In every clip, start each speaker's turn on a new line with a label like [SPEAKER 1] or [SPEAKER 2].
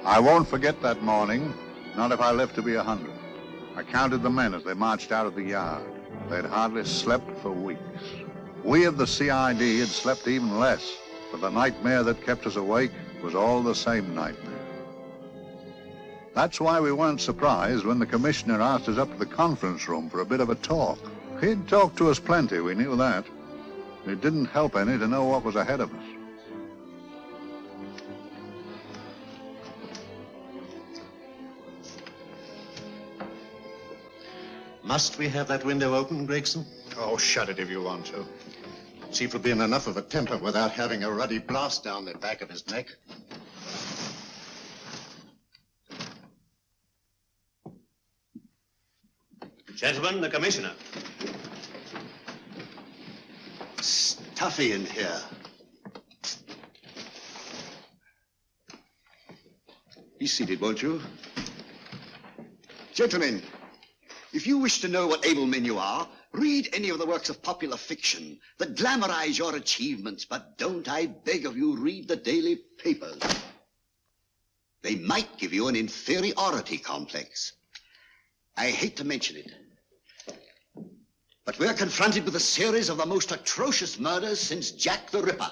[SPEAKER 1] I won't forget that morning, not if I live to be 100. I counted the men as they marched out of the yard. They'd hardly slept for weeks. We of the CID had slept even less, but the nightmare that kept us awake was all the same nightmare. That's why we weren't surprised when the commissioner asked us up to the conference room for a bit of a talk. He'd talked to us plenty, we knew that. It didn't help any to know what was ahead of us.
[SPEAKER 2] Must we have that window open, Gregson?
[SPEAKER 3] Oh, shut it if you want to.
[SPEAKER 2] Chief will be in enough of a temper without having a ruddy blast down the back of his neck.
[SPEAKER 4] Gentlemen, the commissioner.
[SPEAKER 2] Stuffy in here. Be seated, won't you? Gentlemen, if you wish to know what able men you are, read any of the works of popular fiction that glamorize your achievements, but don't, I beg of you, read the daily papers. They might give you an inferiority complex. I hate to mention it, but we're confronted with a series of the most atrocious murders since Jack the Ripper.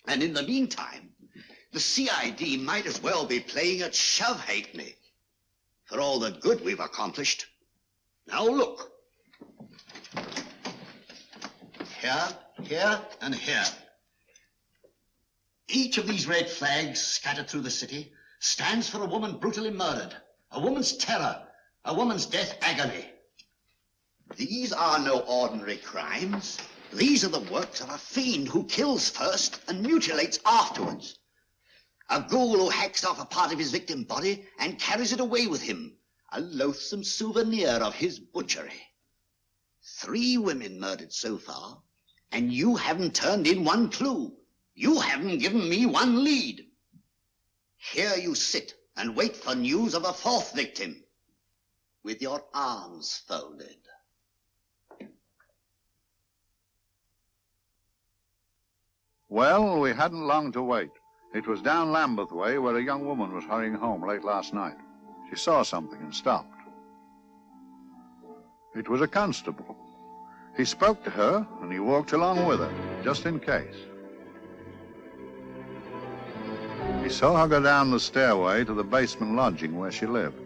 [SPEAKER 2] And in the meantime, the CID might as well be playing at shove-halfpenny for all the good we've accomplished. Now look. Here, here, and here. Each of these red flags scattered through the city stands for a woman brutally murdered, a woman's terror, a woman's death agony. These are no ordinary crimes. These are the works of a fiend who kills first and mutilates afterwards. A ghoul who hacks off a part of his victim's body and carries it away with him, a loathsome souvenir of his butchery. 3 women murdered so far, and you haven't turned in one clue. You haven't given me one lead. Here you sit and wait for news of a 4th victim, with your arms folded.
[SPEAKER 1] Well, we hadn't long to wait. It was down Lambeth Way where a young woman was hurrying home late last night. She saw something and stopped. It was a constable. He spoke to her and he walked along with her, just in case. He saw her go down the stairway to the basement lodging where she lived.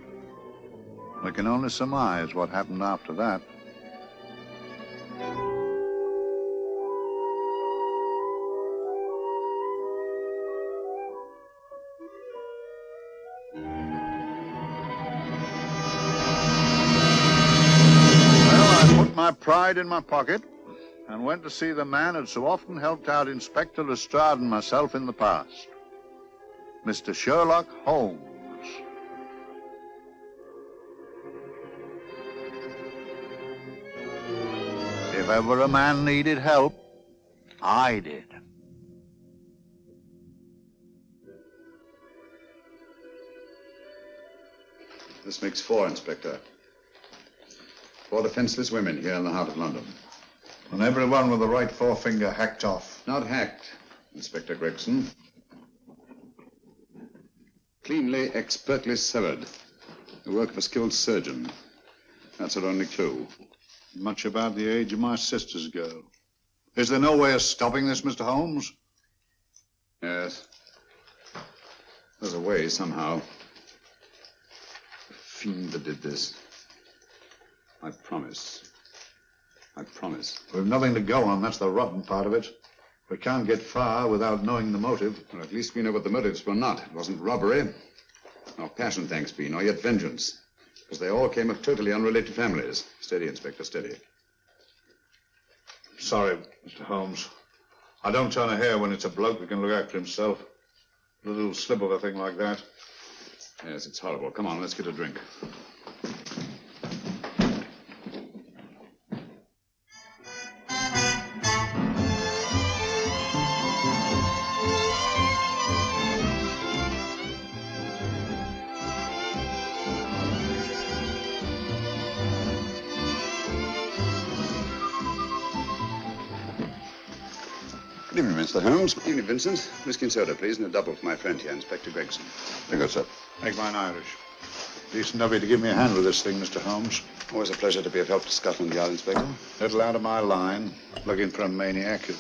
[SPEAKER 1] We can only surmise what happened after that. My pride in my pocket and went to see the man who'd so often helped out Inspector Lestrade and myself in the past, Mr. Sherlock Holmes. If ever a man needed help, I did.
[SPEAKER 3] This makes 4, Inspector. 4 defenseless women here in the heart of London.
[SPEAKER 1] And everyone with the right forefinger hacked off.
[SPEAKER 3] Not hacked, Inspector Gregson. Cleanly, expertly severed. The work of a skilled surgeon. That's our only clue.
[SPEAKER 1] Much about the age of my sister's girl. Is there no way of stopping this, Mr. Holmes?
[SPEAKER 3] Yes. There's a way, somehow. The fiend that did this. I promise. I promise.
[SPEAKER 1] We've nothing to go on. That's the rotten part of it. We can't get far without knowing the motive.
[SPEAKER 3] Well, at least we know what the motives were not. It wasn't robbery, nor passion, thanks be, nor yet vengeance. Because they all came of totally unrelated families. Steady, Inspector, steady.
[SPEAKER 1] Sorry, Mr. Holmes. I don't turn a hair when it's a bloke that can look after himself. A little slip of a thing like that.
[SPEAKER 3] Yes, it's horrible. Come on, let's get a drink.
[SPEAKER 5] Good evening, Mr.
[SPEAKER 3] Mr. Holmes. Evening, Vincent. Whiskey and soda, please, and a double for my friend here, Inspector Gregson.
[SPEAKER 1] Very good, sir. Make mine Irish. Decent of you to give me a hand with this thing, Mr. Holmes.
[SPEAKER 3] Always a pleasure to be of help to Scotland Yard, Inspector.
[SPEAKER 1] Little out of my line, looking for a maniac who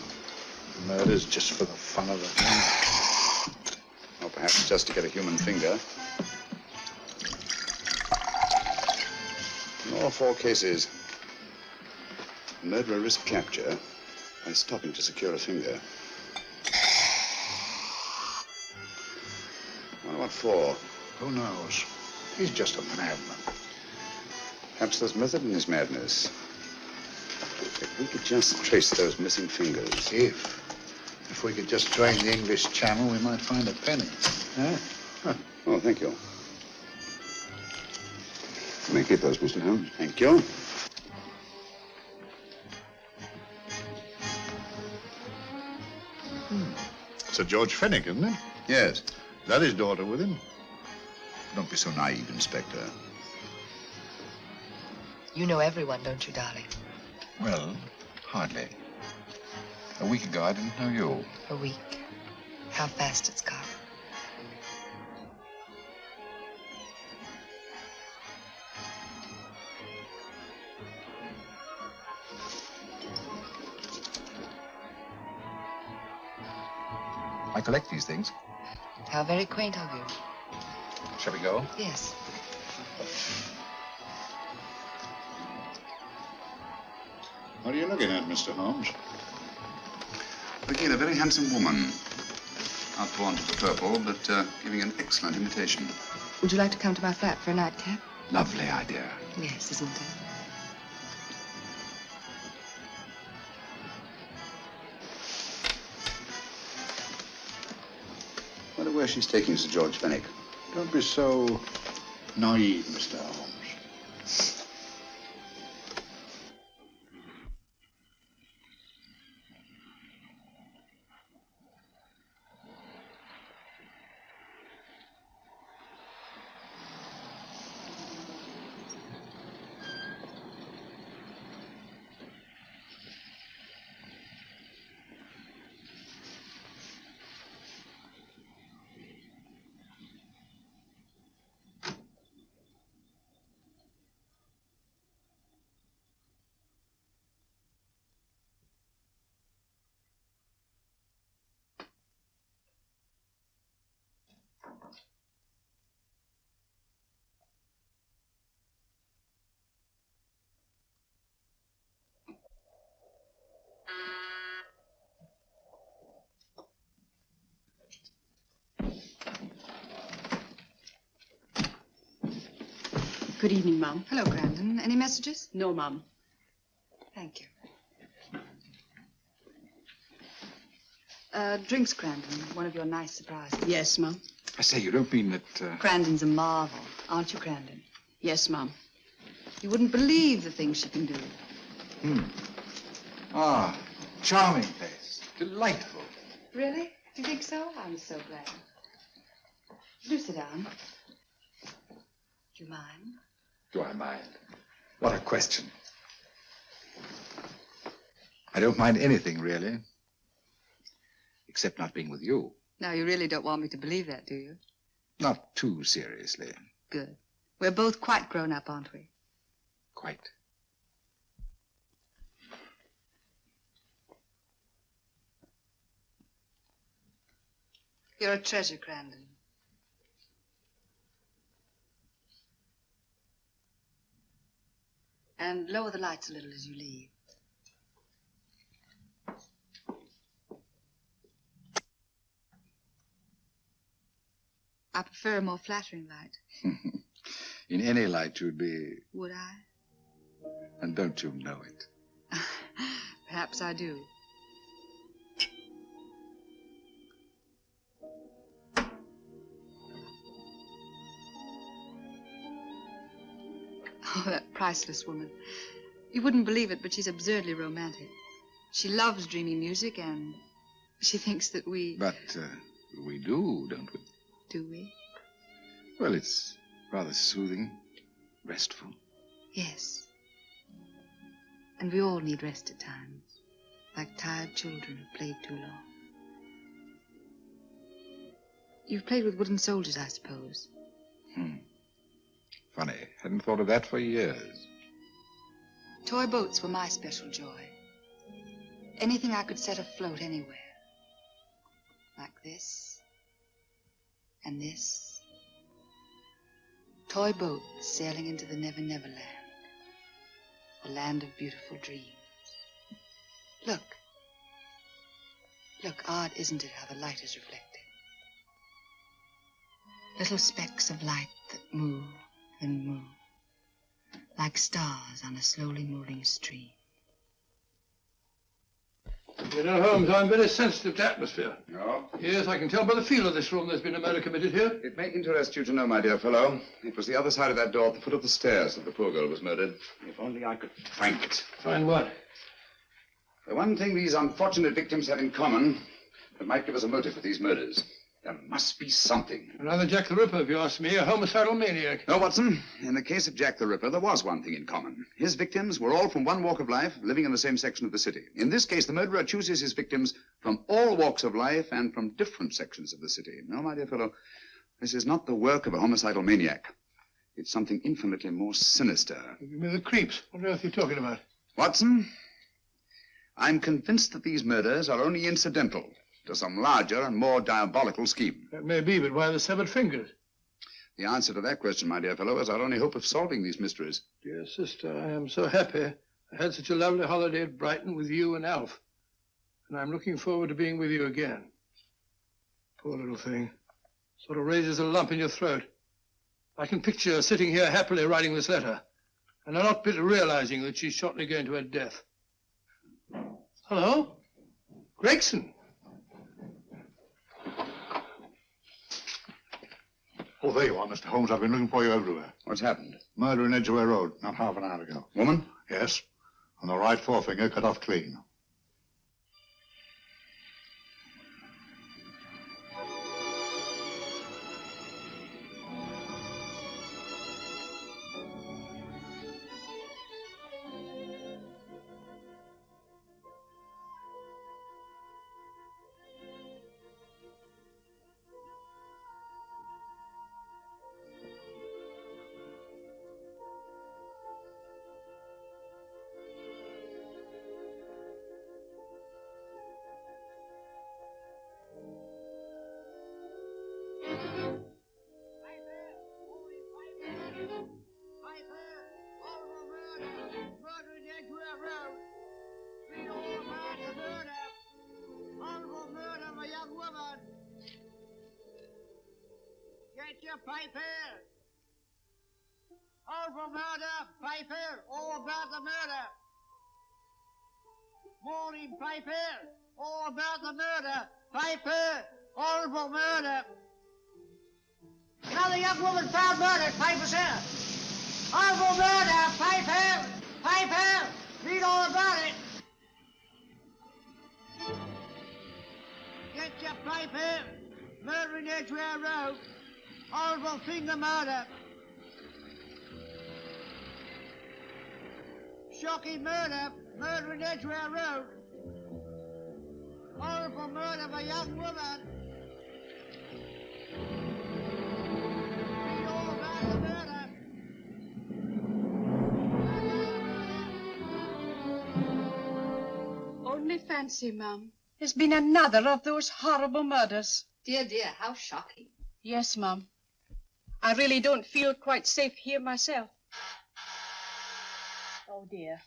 [SPEAKER 1] murders just for the fun of it.
[SPEAKER 3] Or perhaps just to get a human finger. In all 4 cases, the murderer risked capture by stopping to secure a finger. Well, what for?
[SPEAKER 1] Who knows? He's just a madman.
[SPEAKER 3] Perhaps there's method in his madness. If we could just trace those missing fingers.
[SPEAKER 1] If we could just drain the English Channel, we might find a penny. Huh?
[SPEAKER 3] Oh, thank you. You may keep those, Mr. Holmes. Thank you.
[SPEAKER 1] Sir George Fenwick, isn't it?
[SPEAKER 3] Yes.
[SPEAKER 1] Is that his daughter with him?
[SPEAKER 3] Don't be so naive, Inspector.
[SPEAKER 5] You know everyone, don't you, darling?
[SPEAKER 6] Well, hardly. A week ago, I didn't know you.
[SPEAKER 5] A week. How fast it's gone.
[SPEAKER 6] I collect these things.
[SPEAKER 5] How very quaint of you.
[SPEAKER 6] Shall we go?
[SPEAKER 5] Yes.
[SPEAKER 1] What are you looking at, Mr. Holmes?
[SPEAKER 3] Looking at a very handsome woman. Outworn to the purple, but giving an excellent imitation.
[SPEAKER 5] Would you like to come to my flat for a nightcap?
[SPEAKER 3] Lovely idea.
[SPEAKER 5] Yes, isn't it?
[SPEAKER 3] I wonder where she's taking Sir George Fenwick.
[SPEAKER 1] Don't be so naive, Mr. Holmes.
[SPEAKER 7] Good evening, Mum.
[SPEAKER 5] Hello, Grandon. Any messages?
[SPEAKER 7] No, Mum.
[SPEAKER 5] Thank you. Drinks, Grandon. One of your nice surprises.
[SPEAKER 7] Yes, Mum.
[SPEAKER 6] I say, you don't mean that...
[SPEAKER 5] Grandon's a marvel, aren't you, Grandon?
[SPEAKER 7] Yes, Mum.
[SPEAKER 5] You wouldn't believe the things she can do.
[SPEAKER 6] Ah, charming place. Delightful.
[SPEAKER 5] Really? Do you think so? I'm so glad. Do sit down. Do you mind?
[SPEAKER 6] Do I mind? What a question. I don't mind anything, really. Except not being with you.
[SPEAKER 5] Now, you really don't want me to believe that, do you?
[SPEAKER 6] Not too seriously.
[SPEAKER 5] Good. We're both quite grown up, aren't we?
[SPEAKER 6] Quite.
[SPEAKER 5] You're a treasure, Grandon. And lower the lights a little as you leave. I prefer a more flattering light.
[SPEAKER 6] In any light, you'd be...
[SPEAKER 5] Would I?
[SPEAKER 6] And don't you know it?
[SPEAKER 5] Perhaps I do. Oh, that priceless woman. You wouldn't believe it, but she's absurdly romantic. She loves dreamy music, and she thinks that we...
[SPEAKER 6] But we do, don't we?
[SPEAKER 5] Do we?
[SPEAKER 6] Well, it's rather soothing, restful.
[SPEAKER 5] Yes. And we all need rest at times, like tired children who've played too long. You've played with wooden soldiers, I suppose.
[SPEAKER 6] Funny. Hadn't thought of that for years.
[SPEAKER 5] Toy boats were my special joy. Anything I could set afloat anywhere. Like this. And this. Toy boats sailing into the Never Never Land. The land of beautiful dreams. Look. Look, odd, isn't it, how the light is reflected? Little specks of light that move and move. Like stars on a slowly moving stream.
[SPEAKER 7] You know, Holmes, I'm very sensitive to atmosphere.
[SPEAKER 3] No?
[SPEAKER 7] Yes, I can tell by the feel of this room there's been a murder committed here.
[SPEAKER 3] It may interest you to know, my dear fellow, it was the other side of that door at the foot of the stairs that the poor girl was murdered. If only I could find it.
[SPEAKER 7] Find what?
[SPEAKER 3] The one thing these unfortunate victims have in common that might give us a motive for these murders. There must be something.
[SPEAKER 7] Another Jack the Ripper, if you ask me, a homicidal maniac.
[SPEAKER 3] No, Watson. In the case of Jack the Ripper, there was one thing in common. His victims were all from one walk of life, living in the same section of the city. In this case, the murderer chooses his victims from all walks of life and from different sections of the city. No, my dear fellow, this is not the work of a homicidal maniac. It's something infinitely more sinister.
[SPEAKER 7] Give me the creeps. What on earth are you talking about?
[SPEAKER 3] Watson, I'm convinced that these murders are only incidental to some larger and more diabolical scheme.
[SPEAKER 7] That may be, but why the severed fingers?
[SPEAKER 3] The answer to that question, my dear fellow, is our only hope of solving these mysteries.
[SPEAKER 7] Dear sister, I am so happy. I had such a lovely holiday at Brighton with you and Alf. And I'm looking forward to being with you again. Poor little thing. Sort of raises a lump in your throat. I can picture her sitting here happily writing this letter. And I'm not bit realizing that she's shortly going to her death. Hello? Gregson.
[SPEAKER 1] Oh, there you are, Mr. Holmes. I've been looking for you everywhere.
[SPEAKER 3] What's happened?
[SPEAKER 1] Murder in Edgware Road, not half an hour ago.
[SPEAKER 3] Woman?
[SPEAKER 1] Yes. And the right forefinger cut off clean.
[SPEAKER 8] Get your papers. All for murder, paper, all about the murder. Morning paper, all about the murder, paper, horrible murder. Another young woman found murdered, papers here. Horrible murder, paper, paper, read all about it. Get your paper, murder in Edgware Road. Horrible finger murder. Shocking murder. Murder in Edgware Road. Horrible murder of a young woman. Read all about the murder.
[SPEAKER 9] Only fancy, Mum. There's been another of those horrible murders.
[SPEAKER 5] Dear, dear, how shocking.
[SPEAKER 9] Yes, Mum. I really don't feel quite safe here myself. Oh, dear.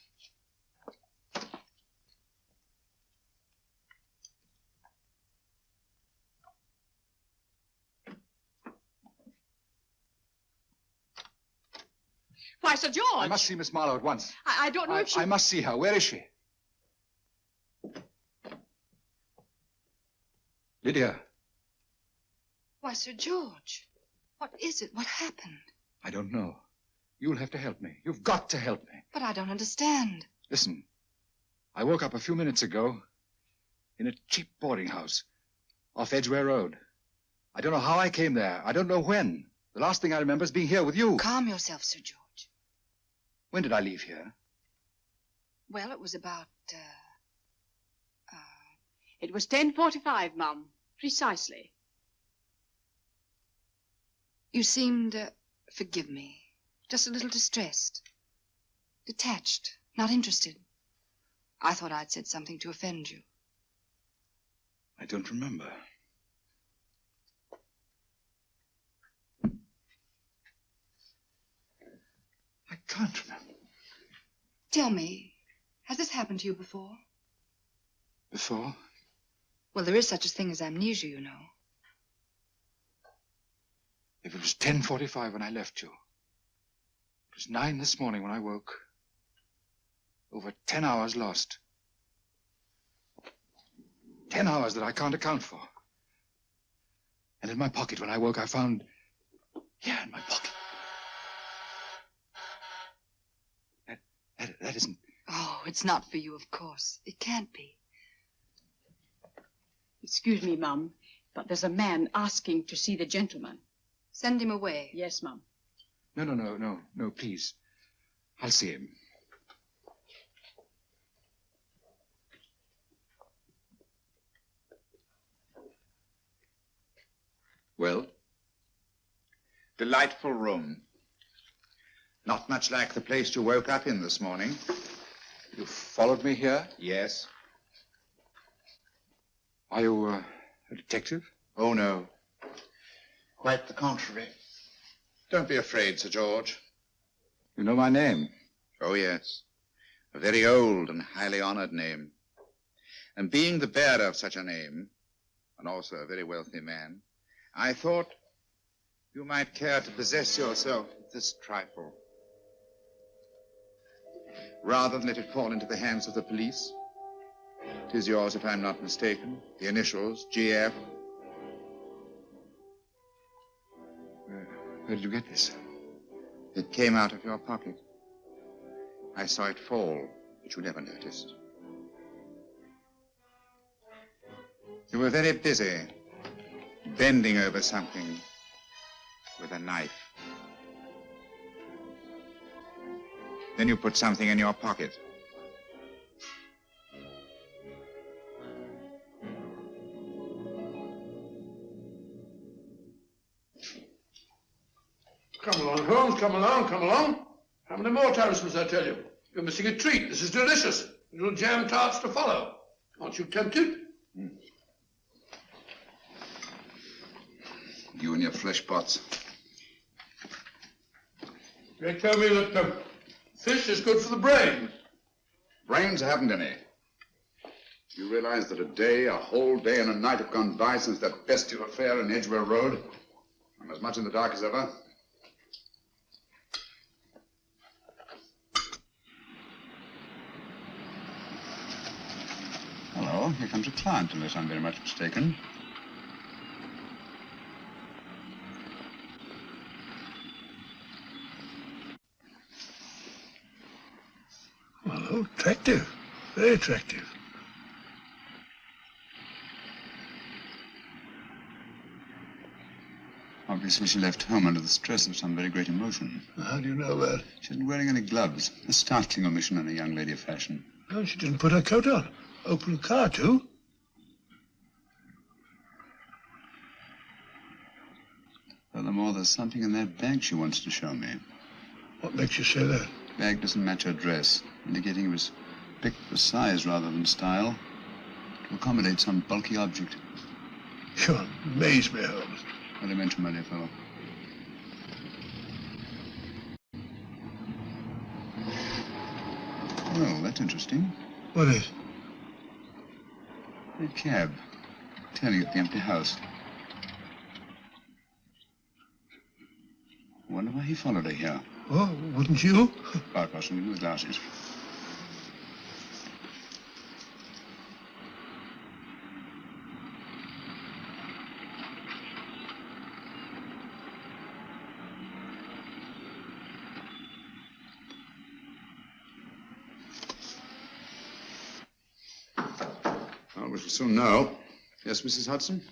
[SPEAKER 9] Why, Sir George!
[SPEAKER 6] I must see Miss Marlowe at once.
[SPEAKER 9] I don't know if she...
[SPEAKER 6] I must see her. Where is she? Lydia.
[SPEAKER 5] Why, Sir George, what is it? What happened?
[SPEAKER 6] I don't know. You'll have to help me. You've got to help me.
[SPEAKER 5] But I don't understand.
[SPEAKER 6] Listen, I woke up a few minutes ago in a cheap boarding house off Edgware Road. I don't know how I came there. I don't know when. The last thing I remember is being here with you.
[SPEAKER 5] Calm yourself, Sir George.
[SPEAKER 6] When did I leave here?
[SPEAKER 5] Well, it was about,
[SPEAKER 9] It was 10:45, Mum. Precisely.
[SPEAKER 5] You seemed, forgive me, just a little distressed. Detached, not interested. I thought I'd said something to offend you.
[SPEAKER 6] I don't remember. I can't remember.
[SPEAKER 5] Tell me, has this happened to you before?
[SPEAKER 6] Before?
[SPEAKER 5] Well, there is such a thing as amnesia, you know.
[SPEAKER 6] If it was 10:45 when I left you, it was 9 this morning when I woke. Over 10 hours lost. 10 hours that I can't account for. And in my pocket when I woke, I found... Yeah, in my pocket. That isn't...
[SPEAKER 5] Oh, it's not for you, of course. It can't be.
[SPEAKER 9] Excuse me, Mum, but there's a man asking to see the gentleman.
[SPEAKER 5] Send him away.
[SPEAKER 9] Yes, Mum.
[SPEAKER 6] No, please. I'll see him.
[SPEAKER 3] Well? Delightful room. Not much like the place you woke up in this morning.
[SPEAKER 6] You followed me here?
[SPEAKER 3] Yes.
[SPEAKER 6] Are you a detective?
[SPEAKER 3] Oh, no. Quite the contrary. Don't be afraid, Sir George.
[SPEAKER 6] You know my name?
[SPEAKER 3] Oh, yes. A very old and highly honored name. And being the bearer of such a name, and also a very wealthy man, I thought you might care to possess yourself of this trifle. Rather than let it fall into the hands of the police. It is yours, if I'm not mistaken. The initials, GF.
[SPEAKER 6] Where did you get this?
[SPEAKER 3] It came out of your pocket. I saw it fall, but you never noticed. You were very busy, bending over something with a knife. Then you put something in your pocket.
[SPEAKER 7] Come along, Holmes, come along, come along. How many more times must I tell you? You're missing a treat. This is delicious. Little jam tarts to follow. Aren't you tempted?
[SPEAKER 3] You and your flesh pots.
[SPEAKER 7] They tell me that fish is good for the brain.
[SPEAKER 3] Brains haven't any. You realize that a whole day and a night have gone by since that bestial affair in Edgware Road? I'm as much in the dark as ever. Hello, here comes a client, unless I'm very much mistaken.
[SPEAKER 7] Hello, attractive. Very attractive.
[SPEAKER 3] Obviously, she left home under the stress of some very great emotion.
[SPEAKER 7] How do you know that?
[SPEAKER 3] She isn't wearing any gloves. A startling omission in a young lady of fashion.
[SPEAKER 7] Oh, she didn't put her coat on. Open the car, too.
[SPEAKER 3] Furthermore, there's something in that bag she wants to show me.
[SPEAKER 7] What makes you say that?
[SPEAKER 3] The bag doesn't match her dress, indicating it was picked for size rather than style, to accommodate some bulky object.
[SPEAKER 7] You amaze me, Holmes.
[SPEAKER 3] Not to mention, my dear fellow. Well, that's interesting.
[SPEAKER 7] What is?
[SPEAKER 3] A cab, tailing at the empty house. I wonder why he followed her here.
[SPEAKER 7] Oh, wouldn't you?
[SPEAKER 3] Bar crossing with the glasses. Well, we shall soon know. Yes, Mrs. Hudson?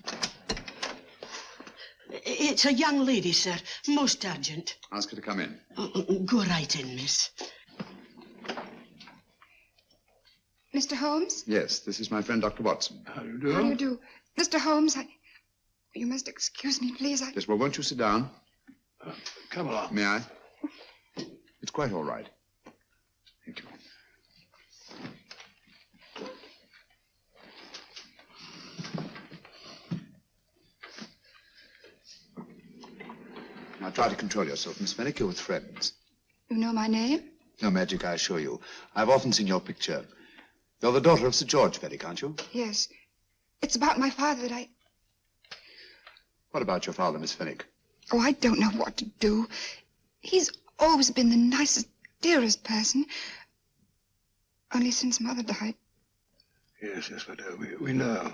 [SPEAKER 10] It's a young lady, sir. Most urgent.
[SPEAKER 3] Ask her to come in.
[SPEAKER 10] Go right in, miss.
[SPEAKER 5] Mr. Holmes?
[SPEAKER 3] Yes, this is my friend, Dr. Watson.
[SPEAKER 7] How do you do?
[SPEAKER 5] How do you do? Mr. Holmes, you must excuse me, please.
[SPEAKER 3] Yes, well, won't you sit down?
[SPEAKER 7] Come along.
[SPEAKER 3] May I? It's quite all right. Thank you. Now try to control yourself, Miss Fenwick. You're with friends.
[SPEAKER 5] You know my name?
[SPEAKER 3] No magic, I assure you. I've often seen your picture. You're the daughter of Sir George Fenwick, aren't you?
[SPEAKER 5] Yes. It's about my father that I...
[SPEAKER 3] What about your father, Miss Fenwick?
[SPEAKER 5] Oh, I don't know what to do. He's always been the nicest, dearest person. Only since Mother died.
[SPEAKER 7] Yes, we do. We know.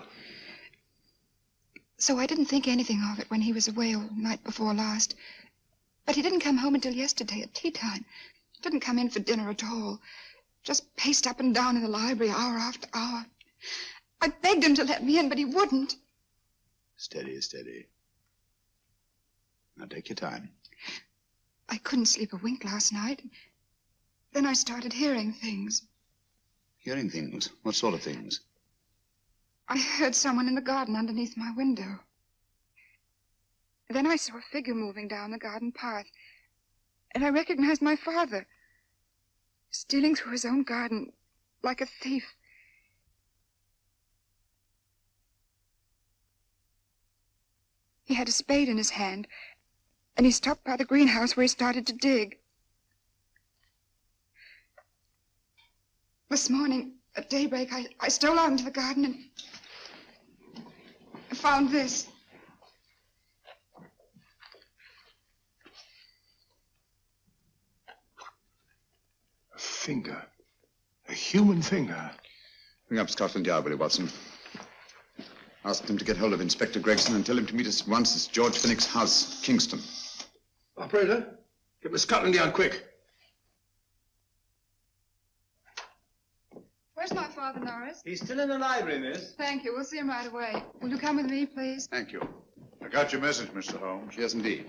[SPEAKER 5] So I didn't think anything of it when he was away all night before last. But he didn't come home until yesterday at tea time. Didn't come in for dinner at all. Just paced up and down in the library hour after hour. I begged him to let me in, but he wouldn't.
[SPEAKER 3] Steady, steady. Now take your time.
[SPEAKER 5] I couldn't sleep a wink last night. Then I started hearing things.
[SPEAKER 3] Hearing things? What sort of things?
[SPEAKER 5] I heard someone in the garden underneath my window. Then I saw a figure moving down the garden path. And I recognized my father. Stealing through his own garden like a thief. He had a spade in his hand, and he stopped by the greenhouse where he started to dig. This morning, at daybreak, I stole out into the garden and I found this.
[SPEAKER 7] A finger. A human finger.
[SPEAKER 3] Bring up Scotland Yard, will you, Watson? Ask them to get hold of Inspector Gregson and tell him to meet us at once at George Fenwick's house, Kingston.
[SPEAKER 7] Operator, get me Scotland Yard quick.
[SPEAKER 5] Where's my father, Norris?
[SPEAKER 4] He's still in the library, miss.
[SPEAKER 5] Thank you. We'll see him right away. Will you come with me, please?
[SPEAKER 3] Thank you.
[SPEAKER 1] I got your message, Mr. Holmes.
[SPEAKER 3] Yes, indeed.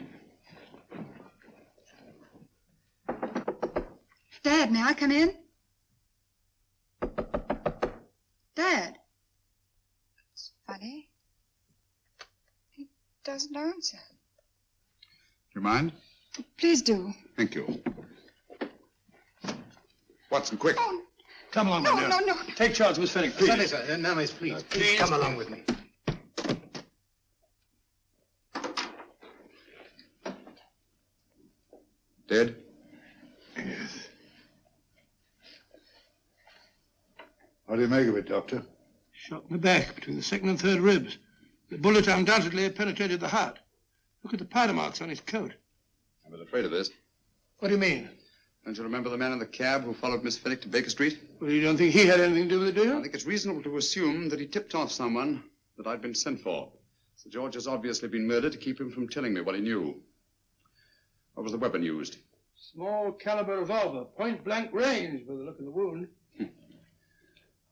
[SPEAKER 5] Dad, may I come in? Dad. It's funny. He doesn't answer.
[SPEAKER 3] You mind?
[SPEAKER 5] Please do.
[SPEAKER 3] Thank you. Watson, quick.
[SPEAKER 5] Oh,
[SPEAKER 7] Come along, my dear.
[SPEAKER 5] no.
[SPEAKER 7] Take charge, Miss Fenwick, please.
[SPEAKER 11] Sorry, sir. No, miss, please. Please come along with me.
[SPEAKER 3] Dead?
[SPEAKER 7] Yes.
[SPEAKER 1] What do you make of it, Doctor?
[SPEAKER 7] Shot in the back, between the second and third ribs. The bullet undoubtedly had penetrated the heart. Look at the powder marks on his coat.
[SPEAKER 3] I was afraid of this.
[SPEAKER 7] What do you mean?
[SPEAKER 3] Don't you remember the man in the cab who followed Miss Fenwick to Baker Street?
[SPEAKER 7] Well, you don't think he had anything to do with it, do you?
[SPEAKER 3] I think it's reasonable to assume that he tipped off someone that I'd been sent for. Sir George has obviously been murdered to keep him from telling me what he knew. What was the weapon used?
[SPEAKER 7] Small caliber revolver, point blank range by the look of the wound.
[SPEAKER 3] The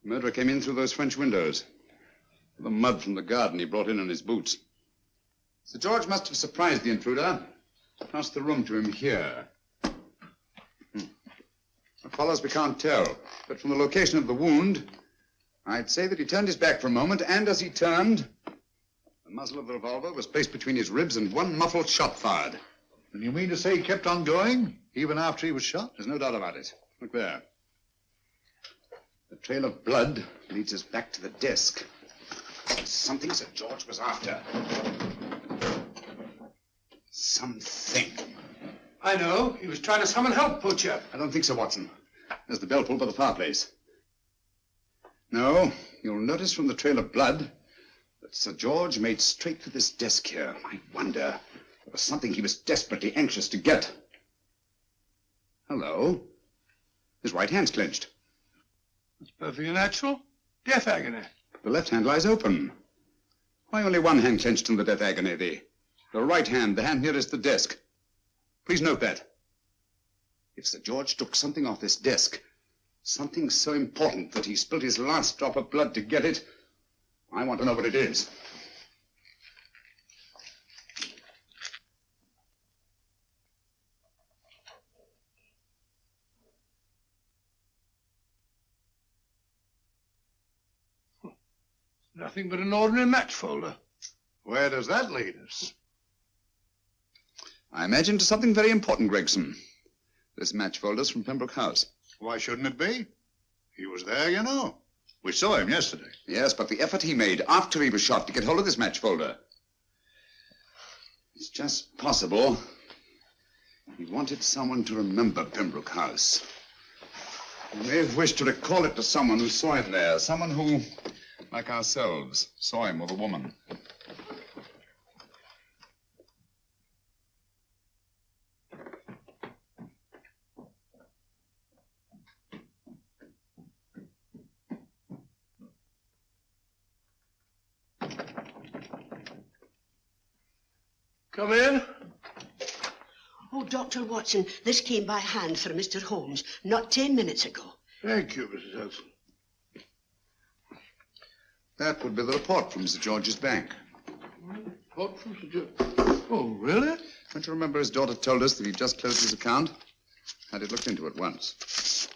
[SPEAKER 3] murderer came in through those French windows. The mud from the garden he brought in on his boots. Sir George must have surprised the intruder. Passed the room to him here. What follows we can't tell. But from the location of the wound, I'd say that he turned his back for a moment, and as he turned, the muzzle of the revolver was placed between his ribs and one muffled shot fired.
[SPEAKER 1] And you mean to say he kept on going, even after he was shot?
[SPEAKER 3] There's no doubt about it. Look there. The trail of blood leads us back to the desk. Something Sir George was after. Something.
[SPEAKER 7] I know. He was trying to summon help, poor chap.
[SPEAKER 3] I don't think so, Watson. There's the bell pull by the fireplace. No, you'll notice from the trail of blood that Sir George made straight for this desk here. I wonder, there was something he was desperately anxious to get. Hello. His right hand's clenched.
[SPEAKER 7] That's perfectly natural. Death agony.
[SPEAKER 3] The left hand lies open. Why only one hand clenched in the death agony? The right hand, the hand nearest the desk. Please note that. If Sir George took something off this desk, something so important that he spilled his last drop of blood to get it, I want to know what it is.
[SPEAKER 7] Nothing but an ordinary match folder.
[SPEAKER 1] Where does that lead us?
[SPEAKER 3] I imagine it's something very important, Gregson. This match folder's from Pembroke House.
[SPEAKER 1] Why shouldn't it be? He was there, you know. We saw him yesterday.
[SPEAKER 3] Yes, but the effort he made after he was shot to get hold of this match folder. It's just possible he wanted someone to remember Pembroke House. He may have wished to recall it to someone who saw him there. Someone who, like ourselves, saw him with a woman.
[SPEAKER 7] Come in.
[SPEAKER 10] Oh, Dr. Watson, this came by hand for Mr. Holmes not 10 minutes ago.
[SPEAKER 7] Thank you, Mrs. Hudson.
[SPEAKER 3] That would be the report from Sir George's bank.
[SPEAKER 7] Report from Sir George. Oh, really?
[SPEAKER 3] Don't you remember his daughter told us that he'd just closed his account? Had it looked into at once.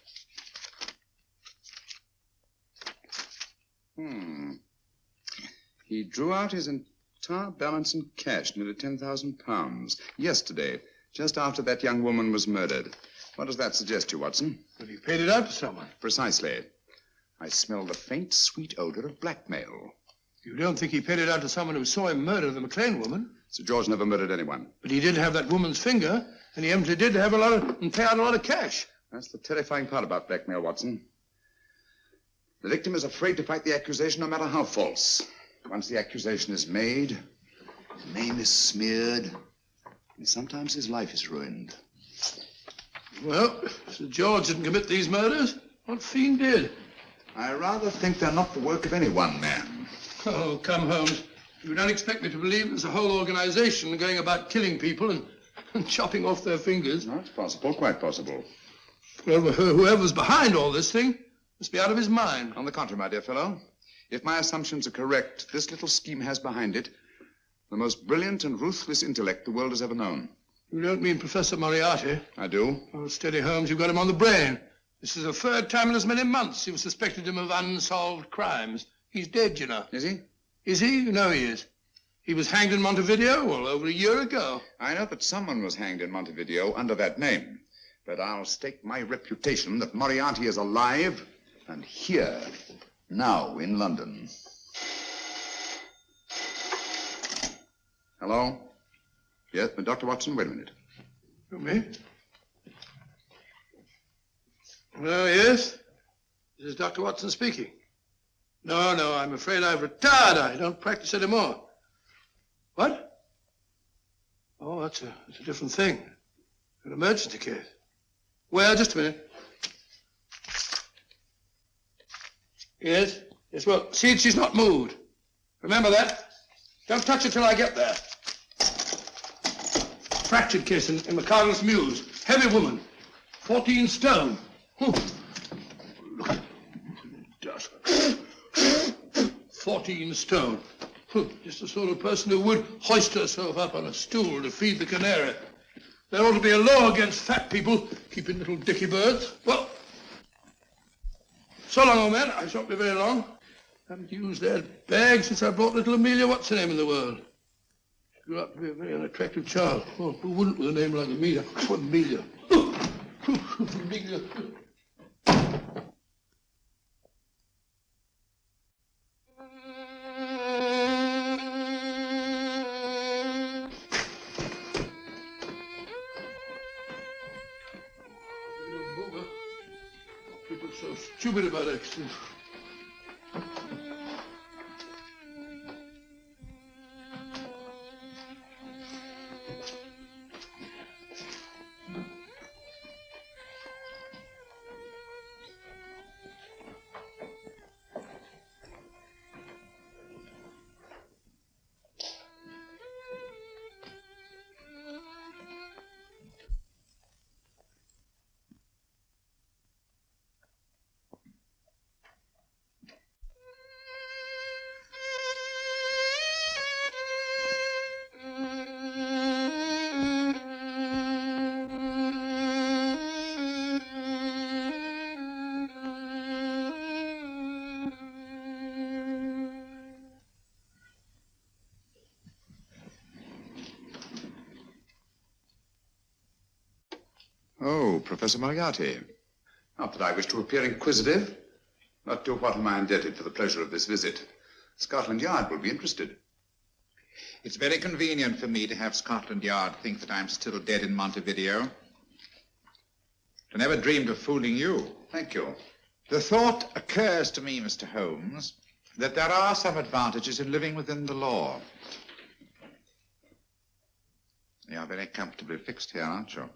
[SPEAKER 3] He drew out his entire balance in cash, nearly £10,000, yesterday, just after that young woman was murdered. What does that suggest to you, Watson?
[SPEAKER 7] But he paid it out to someone.
[SPEAKER 3] Precisely. I smell the faint, sweet odor of blackmail.
[SPEAKER 7] You don't think he paid it out to someone who saw him murder the McLean woman?
[SPEAKER 3] Sir George never murdered anyone.
[SPEAKER 7] But he did have that woman's finger, and he empty did have and pay out a lot of cash.
[SPEAKER 3] That's the terrifying part about blackmail, Watson. The victim is afraid to fight the accusation, no matter how false. Once the accusation is made, his name is smeared, and sometimes his life is ruined.
[SPEAKER 7] Well, Sir George didn't commit these murders. What fiend did?
[SPEAKER 3] I rather think they're not the work of any one man.
[SPEAKER 7] Oh, come, Holmes. You don't expect me to believe there's a whole organization going about killing people and chopping off their fingers.
[SPEAKER 3] No, it's possible, quite possible.
[SPEAKER 7] Well, whoever's behind all this thing must be out of his mind.
[SPEAKER 3] On the contrary, my dear fellow, if my assumptions are correct, this little scheme has behind it the most brilliant and ruthless intellect the world has ever known.
[SPEAKER 7] You don't mean Professor Moriarty?
[SPEAKER 3] I do.
[SPEAKER 7] Oh, steady, Holmes. You've got him on the brain. This is the third time in as many months you've suspected him of unsolved crimes. He's dead, you know.
[SPEAKER 3] Is he?
[SPEAKER 7] Is he? You know he is. He was hanged in Montevideo, well, over a year ago.
[SPEAKER 3] I know that someone was hanged in Montevideo under that name. But I'll stake my reputation that Moriarty is alive and here, now in London. Hello? Yes, Dr. Watson, wait a minute.
[SPEAKER 7] Me? Oh, yes? This is Dr. Watson speaking. No, I'm afraid I've retired. I don't practice anymore. What? Oh, that's a different thing. An emergency case. Well, just a minute. Yes? Yes, well, see, she's not moved. Remember that? Don't touch her till I get there. Fractured case in McCardle's Mews. Heavy woman. 14 stone. Look at dust. 14 stone. Just the sort of person who would hoist herself up on a stool to feed the canary. There ought to be a law against fat people keeping little dicky birds. Well, so long, old man. I shan't be very long. Haven't used that bag since I brought little Amelia what's-her-name in the world. She grew up to be a very unattractive child. Well, who wouldn't with a name like Amelia? Oh, Amelia. Amelia. People are so stupid about accidents.
[SPEAKER 3] Oh, Professor Moriarty. Not that I wish to appear inquisitive, but to what am I indebted for the pleasure of this visit? Scotland Yard will be interested.
[SPEAKER 12] It's very convenient for me to have Scotland Yard think that I'm still dead in Montevideo. I never dreamed of fooling you.
[SPEAKER 3] Thank you.
[SPEAKER 12] The thought occurs to me, Mr. Holmes, that there are some advantages in living within the law. You are very comfortably fixed here, aren't you?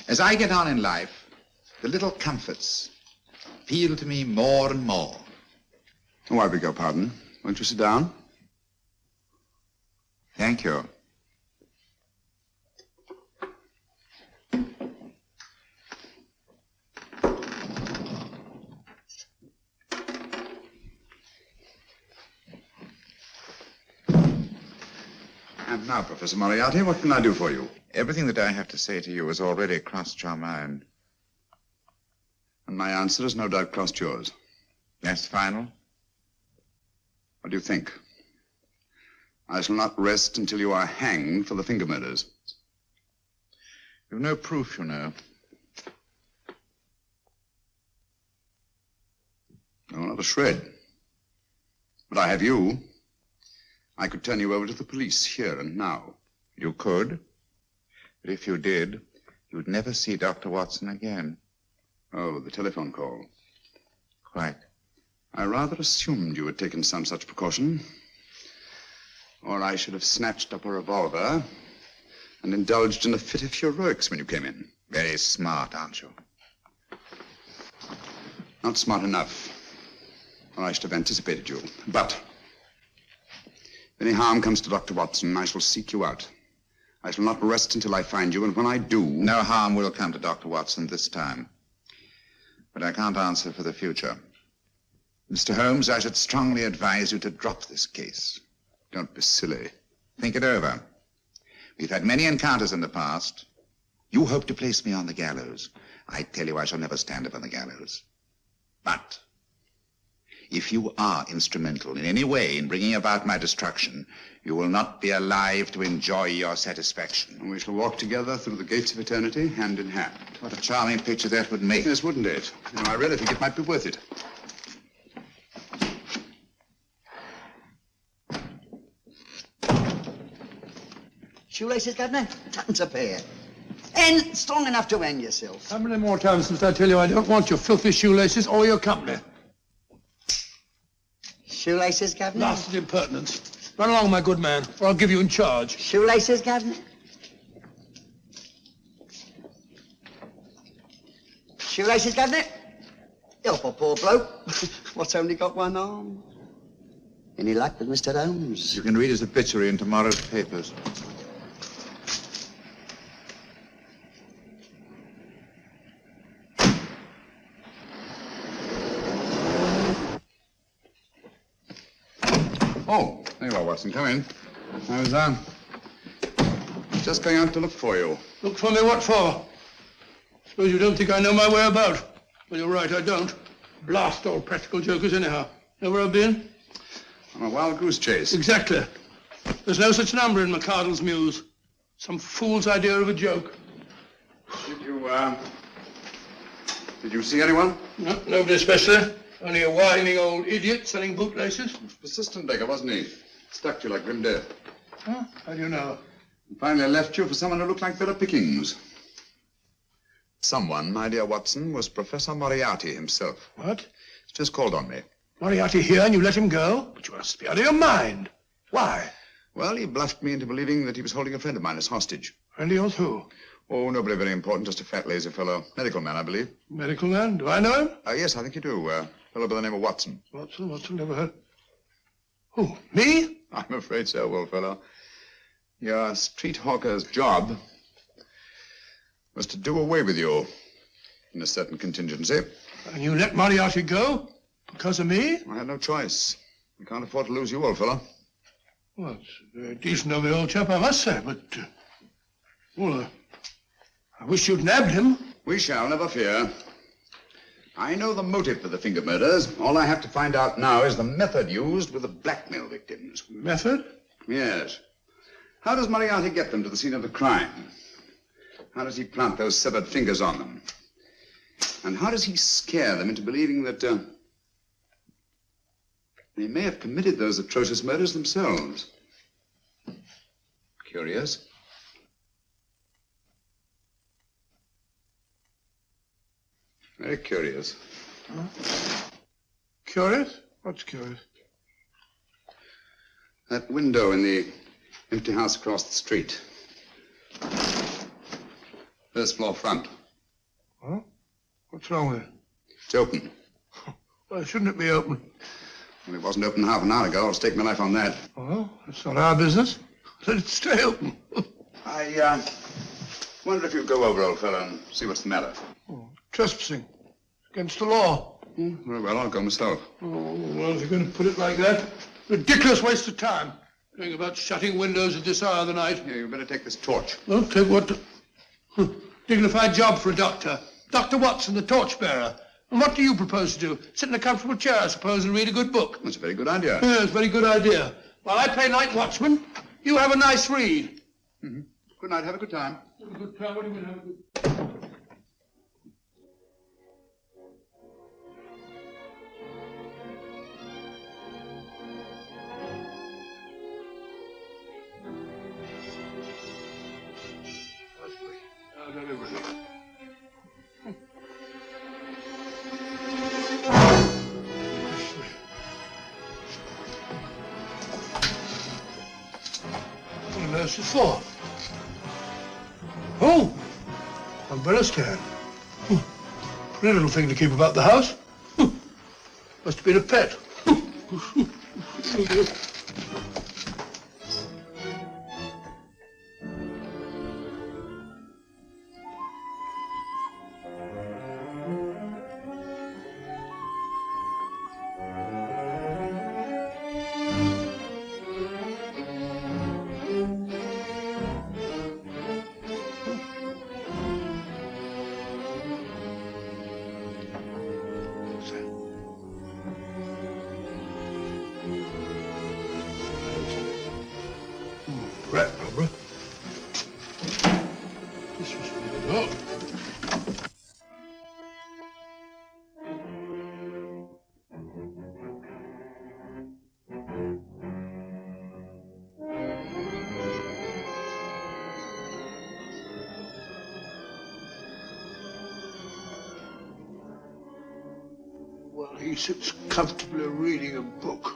[SPEAKER 12] As I get on in life, the little comforts appeal to me more and more.
[SPEAKER 3] Oh, I beg your pardon. Won't you sit down?
[SPEAKER 12] Thank you.
[SPEAKER 3] And now, Professor Moriarty, what can I do for you?
[SPEAKER 12] Everything that I have to say to you has already crossed your mind.
[SPEAKER 3] And my answer has no doubt crossed yours.
[SPEAKER 12] That's final?
[SPEAKER 3] What do you think? I shall not rest until you are hanged for the finger murders.
[SPEAKER 12] You've no proof, you know.
[SPEAKER 3] No, not a shred. But I have you. I could turn you over to the police here and now.
[SPEAKER 12] You could. But if you did, you'd never see Dr. Watson again.
[SPEAKER 3] Oh, the telephone call.
[SPEAKER 12] Quite.
[SPEAKER 3] I rather assumed you had taken some such precaution. Or I should have snatched up a revolver and indulged in a fit of heroics when you came in.
[SPEAKER 12] Very smart, aren't you?
[SPEAKER 3] Not smart enough, or I should have anticipated you. But if any harm comes to Dr. Watson, I shall seek you out. I shall not rest until I find you, and when I do...
[SPEAKER 12] No harm will come to Dr. Watson this time. But I can't answer for the future. Mr. Holmes, I should strongly advise you to drop this case.
[SPEAKER 3] Don't be silly.
[SPEAKER 12] Think it over. We've had many encounters in the past. You hope to place me on the gallows. I tell you I shall never stand upon the gallows. But if you are instrumental in any way in bringing about my destruction, you will not be alive to enjoy your satisfaction.
[SPEAKER 3] And we shall walk together through the gates of eternity, hand in hand.
[SPEAKER 12] What a charming picture that would make.
[SPEAKER 3] Yes, wouldn't it? You know, I really think it might be worth it.
[SPEAKER 2] Shoelaces, Governor? Tuppence a pair. And strong enough to hang yourself.
[SPEAKER 7] How many more times must I tell you I don't want your filthy shoelaces or your company?
[SPEAKER 2] Shoelaces, Governor?
[SPEAKER 7] Blasted impertinence. Run along, my good man, or I'll give you in charge.
[SPEAKER 2] Shoelaces, Governor? Shoelaces, Governor? Help a poor bloke. What's only got one arm? Any luck with Mr. Holmes?
[SPEAKER 12] You can read his obituary in tomorrow's papers.
[SPEAKER 3] Oh, there you are, Watson. Come in. I was, just going out to look for you.
[SPEAKER 7] Look for me what for? Suppose you don't think I know my way about. Well, you're right, I don't. Blast all practical jokers anyhow. Know where I've been?
[SPEAKER 3] On a wild goose chase.
[SPEAKER 7] Exactly. There's no such number in McCardle's Muse. Some fool's idea of a joke.
[SPEAKER 3] Did you see anyone?
[SPEAKER 7] No, nobody especially. Only a whining old idiot selling bootlaces.
[SPEAKER 3] Persistent beggar, wasn't he? Stuck to you like grim death.
[SPEAKER 7] Huh? How do you know?
[SPEAKER 3] And finally left you for someone who looked like better pickings. Someone, my dear Watson, was Professor Moriarty himself.
[SPEAKER 7] What?
[SPEAKER 3] He's just called on me.
[SPEAKER 7] Moriarty here and you let him go? But you must be out of your mind. Why?
[SPEAKER 3] Well, he bluffed me into believing that he was holding a friend of mine as hostage.
[SPEAKER 7] Friend of yours who?
[SPEAKER 3] Oh, nobody very important, just a fat, lazy fellow. Medical man, I believe.
[SPEAKER 7] Medical man? Do I know him?
[SPEAKER 3] Yes, I think you do. A fellow by the name of Watson.
[SPEAKER 7] Watson, never heard. Who, me?
[SPEAKER 3] I'm afraid so, old fellow. Your street hawker's job was to do away with you in a certain contingency.
[SPEAKER 7] And you let Moriarty go? Because of me?
[SPEAKER 3] I had no choice. We can't afford to lose you, old fellow.
[SPEAKER 7] Well, it's very decent of the old chap, I must say, but... I wish you'd nabbed him.
[SPEAKER 3] We shall, never fear. I know the motive for the finger murders. All I have to find out now is the method used with the blackmail victims.
[SPEAKER 7] Method?
[SPEAKER 3] Yes. How does Moriarty get them to the scene of the crime? How does he plant those severed fingers on them? And how does he scare them into believing that they may have committed those atrocious murders themselves? Curious. Very curious.
[SPEAKER 7] Huh? Curious? What's curious?
[SPEAKER 3] That window in the empty house across the street. First floor front.
[SPEAKER 7] Huh? What's wrong with it?
[SPEAKER 3] It's open.
[SPEAKER 7] Well, shouldn't it be open?
[SPEAKER 3] Well, it wasn't open half an hour ago. I'll stake my life on that.
[SPEAKER 7] Well, that's not our business. Let it stay open.
[SPEAKER 3] I wonder if you'd go over, old fellow, and see what's the matter.
[SPEAKER 7] Oh, trespassing. Against the law.
[SPEAKER 3] Very well, I'll go myself.
[SPEAKER 7] Oh, well, if you're going to put it like that, ridiculous waste of time. Going about shutting windows at this hour of the night.
[SPEAKER 3] Yeah, you'd better take this torch.
[SPEAKER 7] Well, take what? Dignified job for a doctor. Dr. Watson, the torchbearer. And what do you propose to do? Sit in a comfortable chair, I suppose, and read a good book?
[SPEAKER 3] That's a very good idea.
[SPEAKER 7] Yes, very good idea. While I play night watchman, you have a nice read.
[SPEAKER 3] Mm-hmm. Good night. Have a good time.
[SPEAKER 7] Have a good time. What do you mean, have a good... What on earth is for? Oh, umbrella stand. Pretty little thing to keep about the house. Must have been a pet. Rat rubber. This was oh. Well, he sits comfortably reading a book.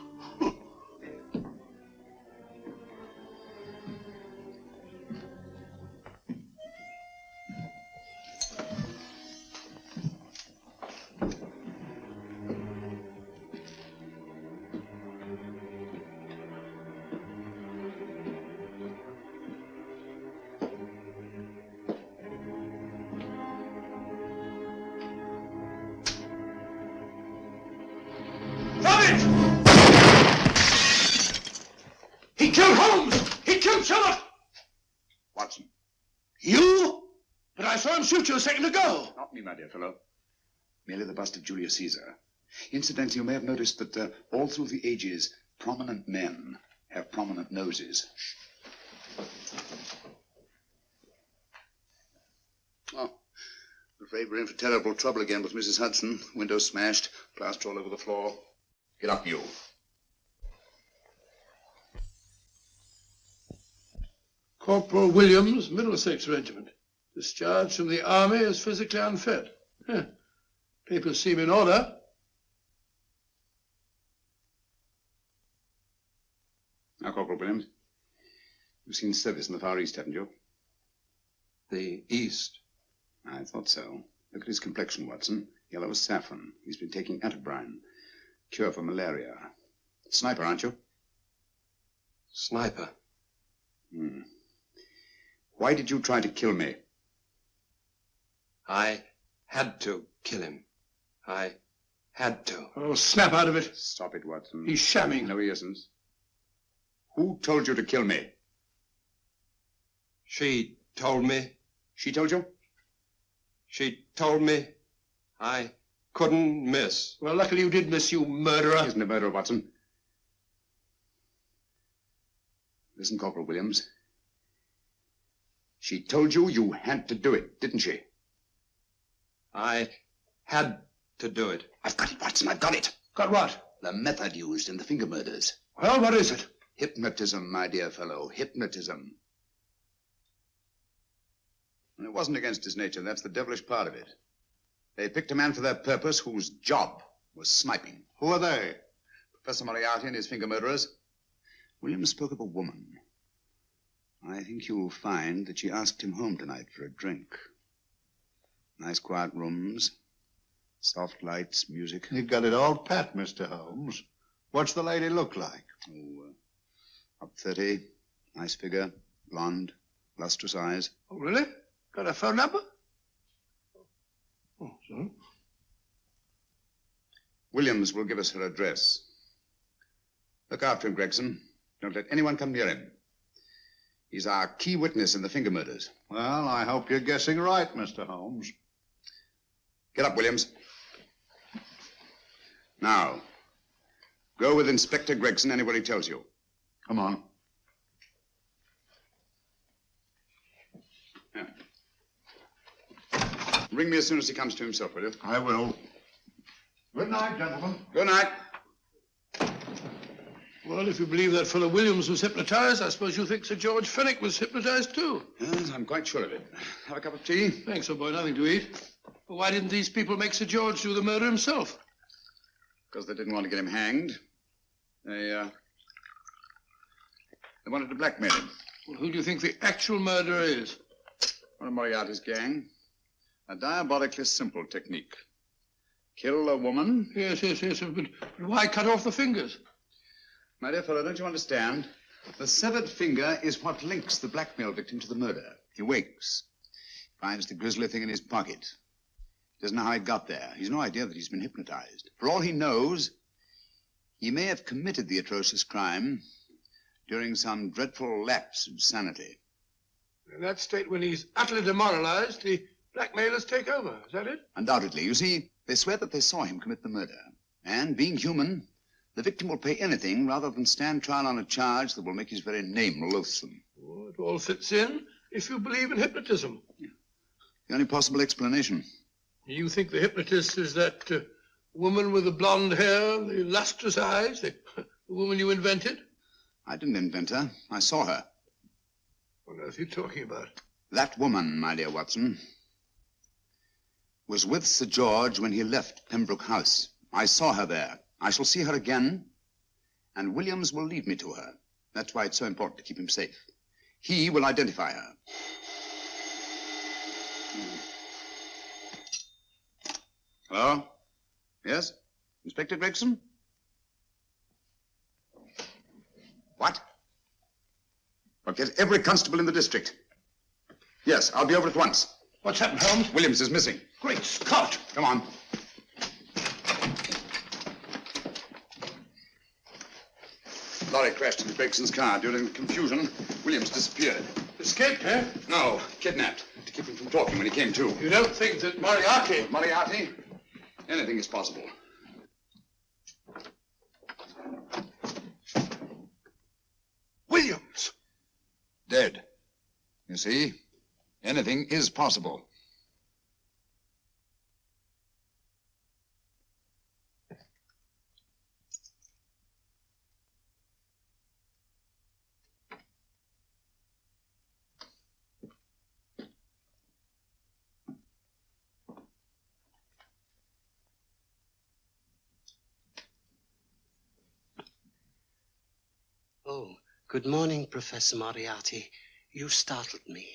[SPEAKER 7] He killed Holmes! He killed Sherlock!
[SPEAKER 3] Watson.
[SPEAKER 7] You? But I saw him shoot you a second ago.
[SPEAKER 3] Not me, my dear fellow. Merely the bust of Julius Caesar. Incidentally, you may have noticed that all through the ages, prominent men have prominent noses. Oh, I'm afraid we're in for terrible trouble again with Mrs. Hudson. Windows smashed, plaster all over the floor. Get up, you.
[SPEAKER 7] Corporal Williams, Middlesex Regiment. Discharged from the army as physically unfit. Papers seem in order.
[SPEAKER 3] Now, Corporal Williams, you've seen service in the Far East, haven't you?
[SPEAKER 13] The East?
[SPEAKER 3] I thought so. Look at his complexion, Watson. Yellow as saffron. He's been taking antibrine. Cure for malaria. Sniper, aren't you?
[SPEAKER 13] Sniper.
[SPEAKER 3] Why did you try to kill me?
[SPEAKER 13] I had to kill him. I had to.
[SPEAKER 7] Oh, snap out of it.
[SPEAKER 3] Stop it, Watson.
[SPEAKER 7] He's shamming.
[SPEAKER 3] No, he isn't. Who told you to kill me?
[SPEAKER 13] She told me.
[SPEAKER 3] She told you?
[SPEAKER 13] She told me I couldn't miss.
[SPEAKER 7] Well, luckily you did miss, you murderer.
[SPEAKER 3] She isn't a murderer, Watson. Listen, Corporal Williams. She told you you had to do it, didn't she?
[SPEAKER 13] I had to do it.
[SPEAKER 3] I've got it, Watson, I've got it.
[SPEAKER 7] Got what?
[SPEAKER 3] The method used in the finger murders.
[SPEAKER 7] Well, what is it?
[SPEAKER 3] Hypnotism, my dear fellow, hypnotism. And it wasn't against his nature, that's the devilish part of it. They picked a man for their purpose whose job was sniping.
[SPEAKER 1] Who are they?
[SPEAKER 3] Professor Moriarty and his finger murderers. Williams spoke of a woman. I think you'll find that she asked him home tonight for a drink. Nice quiet rooms, soft lights, music.
[SPEAKER 1] You've got it all pat, Mr. Holmes. What's the lady look like?
[SPEAKER 3] Up 30, nice figure, blonde, lustrous eyes.
[SPEAKER 7] Oh, really? Got a phone number? Oh, so?
[SPEAKER 3] Williams will give us her address. Look after him, Gregson. Don't let anyone come near him. He's our key witness in the finger murders.
[SPEAKER 1] Well, I hope you're guessing right, Mr. Holmes.
[SPEAKER 3] Get up, Williams. Now, go with Inspector Gregson anywhere he tells you.
[SPEAKER 1] Come on.
[SPEAKER 3] Yeah. Ring me as soon as he comes to himself, will you?
[SPEAKER 1] I will. Good night, gentlemen.
[SPEAKER 3] Good night.
[SPEAKER 7] Well, if you believe that fellow Williams was hypnotized, I suppose you think Sir George Fenwick was hypnotized too.
[SPEAKER 3] Yes, I'm quite sure of it. Have a cup of tea?
[SPEAKER 7] Thanks, old boy. Nothing to eat. But why didn't these people make Sir George do the murder himself?
[SPEAKER 3] Because they didn't want to get him hanged. They wanted to blackmail him.
[SPEAKER 7] Well, who do you think the actual murderer is?
[SPEAKER 3] One of Moriarty's gang. A diabolically simple technique. Kill a woman.
[SPEAKER 7] Yes. But why cut off the fingers?
[SPEAKER 3] My dear fellow, don't you understand? The severed finger is what links the blackmail victim to the murder. He wakes, finds the grisly thing in his pocket. Doesn't know how it got there. He's no idea that he's been hypnotized. For all he knows, he may have committed the atrocious crime during some dreadful lapse of sanity.
[SPEAKER 7] In that state, when he's utterly demoralized, the blackmailers take over. Is that it?
[SPEAKER 3] Undoubtedly. You see, they swear that they saw him commit the murder. And being human, the victim will pay anything rather than stand trial on a charge that will make his very name loathsome.
[SPEAKER 7] Oh, it all fits in if you believe in hypnotism.
[SPEAKER 3] Yeah. The only possible explanation.
[SPEAKER 7] You think the hypnotist is that woman with the blonde hair, the lustrous eyes, the woman you invented?
[SPEAKER 3] I didn't invent her. I saw her.
[SPEAKER 7] What on earth are you talking about?
[SPEAKER 3] That woman, my dear Watson, was with Sir George when he left Pembroke House. I saw her there. I shall see her again, and Williams will lead me to her. That's why it's so important to keep him safe. He will identify her. Hello? Yes? Inspector Gregson? What? Well, get every constable in the district. Yes, I'll be over at once.
[SPEAKER 7] What's happened, Holmes?
[SPEAKER 3] Williams is missing.
[SPEAKER 7] Great Scott!
[SPEAKER 3] Come on. Lorry crashed into Gregson's car. During the confusion, Williams disappeared.
[SPEAKER 7] Escaped, eh?
[SPEAKER 3] No, kidnapped. To keep him from talking when he came to.
[SPEAKER 7] You don't think that Moriarty...
[SPEAKER 3] Moriarty? Anything is possible.
[SPEAKER 7] Williams!
[SPEAKER 3] Dead. You see, anything is possible.
[SPEAKER 2] Oh, good morning, Professor Moriarty. You startled me.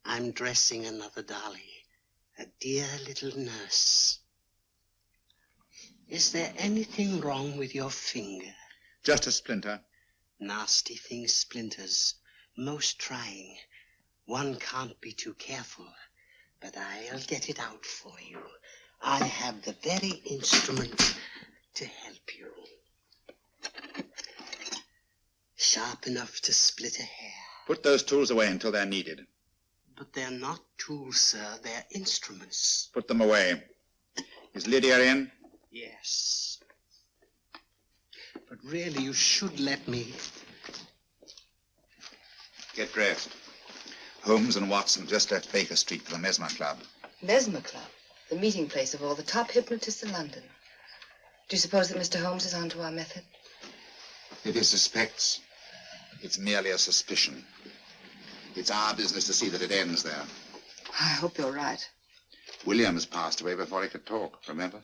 [SPEAKER 2] I'm dressing another dolly, a dear little nurse. Is there anything wrong with your finger?
[SPEAKER 12] Just a splinter.
[SPEAKER 2] Nasty things, splinters. Most trying. One can't be too careful, but I'll get it out for you. I have the very instrument to help you. Sharp enough to split a hair.
[SPEAKER 12] Put those tools away until they're needed.
[SPEAKER 2] But they're not tools, sir. They're instruments.
[SPEAKER 12] Put them away. Is Lydia in?
[SPEAKER 2] Yes. But really, you should let me.
[SPEAKER 3] Get dressed.
[SPEAKER 12] Holmes and Watson just left Baker Street for the Mesmer Club.
[SPEAKER 14] Mesmer Club? The meeting place of all the top hypnotists in London. Do you suppose that Mr. Holmes is onto our method?
[SPEAKER 12] If he suspects, it's merely a suspicion. It's our business to see that it ends there.
[SPEAKER 14] I hope you're right.
[SPEAKER 12] Williams passed away before he could talk, remember?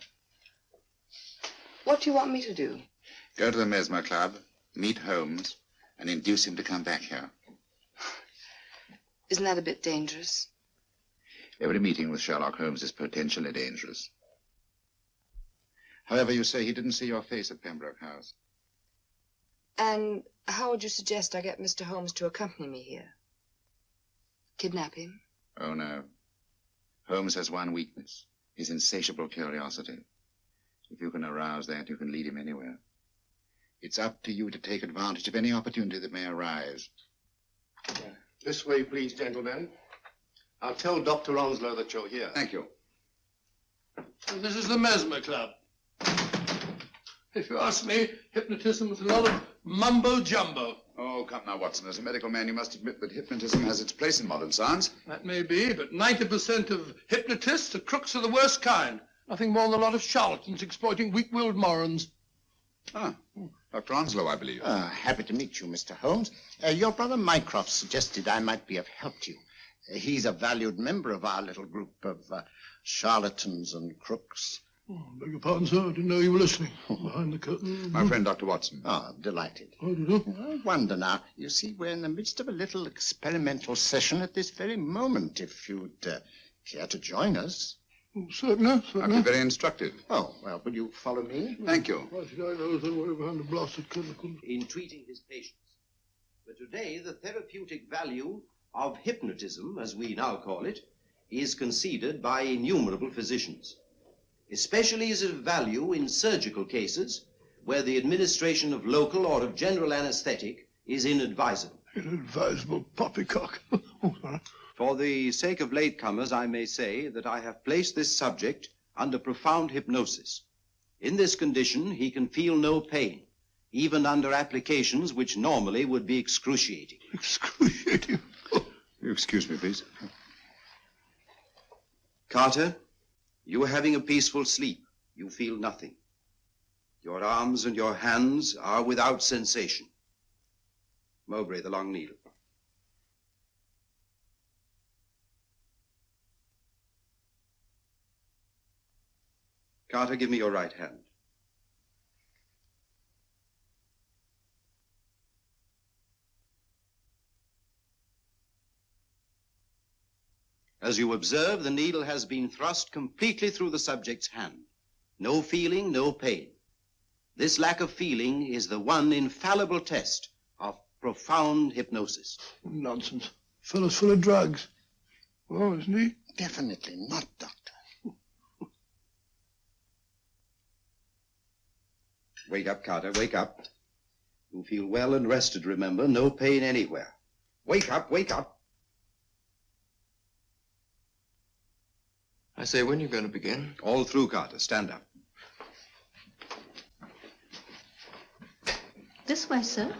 [SPEAKER 14] What do you want me to do?
[SPEAKER 12] Go to the Mesmer Club, meet Holmes, and induce him to come back here.
[SPEAKER 14] Isn't that a bit dangerous?
[SPEAKER 12] Every meeting with Sherlock Holmes is potentially dangerous. However, you say he didn't see your face at Pembroke House.
[SPEAKER 14] And how would you suggest I get Mr. Holmes to accompany me here? Kidnap him?
[SPEAKER 12] Oh, no. Holmes has one weakness, his insatiable curiosity. If you can arouse that, you can lead him anywhere. It's up to you to take advantage of any opportunity that may arise.
[SPEAKER 11] This way, please, gentlemen. I'll tell Dr. Onslow that you're here.
[SPEAKER 12] Thank you.
[SPEAKER 7] So this is the Mesmer Club. If you ask me, hypnotism is a lot of mumbo-jumbo.
[SPEAKER 3] Oh, come now, Watson. As a medical man, you must admit that hypnotism has its place in modern science.
[SPEAKER 7] That may be, but 90% of hypnotists are crooks of the worst kind. Nothing more than a lot of charlatans exploiting weak-willed morons.
[SPEAKER 3] Ah, Dr. Onslow, I believe.
[SPEAKER 2] Happy to meet you, Mr. Holmes. Your brother Mycroft suggested I might be of help to you. He's a valued member of our little group of charlatans and crooks.
[SPEAKER 7] Oh, beg your pardon, sir. I didn't know you were listening. Behind the curtain.
[SPEAKER 3] My friend, Dr. Watson.
[SPEAKER 2] Oh, delighted.
[SPEAKER 7] Oh, did you?
[SPEAKER 2] I wonder now. You see, we're in the midst of a little experimental session at this very moment. If you'd care to join us.
[SPEAKER 7] Oh, certainly, certainly.
[SPEAKER 3] That'd be very instructive.
[SPEAKER 2] Oh, well, will you follow me?
[SPEAKER 3] Thank you.
[SPEAKER 7] Why should I know that we're behind the blasted curtain?
[SPEAKER 15] In treating his patients. But today, the therapeutic value of hypnotism, as we now call it, is conceded by innumerable physicians. Especially is it of value in surgical cases where the administration of local or of general anesthetic is inadvisable.
[SPEAKER 7] Inadvisable poppycock. Oh, sorry.
[SPEAKER 15] For the sake of latecomers, I may say that I have placed this subject under profound hypnosis. In this condition, he can feel no pain, even under applications which normally would be excruciating.
[SPEAKER 7] Excruciating?
[SPEAKER 3] You excuse me, please.
[SPEAKER 15] Carter, you are having a peaceful sleep. You feel nothing. Your arms and your hands are without sensation. Mowbray, the long needle. Carter, give me your right hand. As you observe, the needle has been thrust completely through the subject's hand. No feeling, no pain. This lack of feeling is the one infallible test of profound hypnosis.
[SPEAKER 7] Nonsense. Fellow's full of drugs. Oh, isn't he?
[SPEAKER 2] Definitely not, Doctor.
[SPEAKER 15] Wake up, Carter, wake up. You feel well and rested, remember. No pain anywhere. Wake up, wake up.
[SPEAKER 11] I say, when are you going to begin?
[SPEAKER 15] All through, Carter. Stand up.
[SPEAKER 16] This way, sir.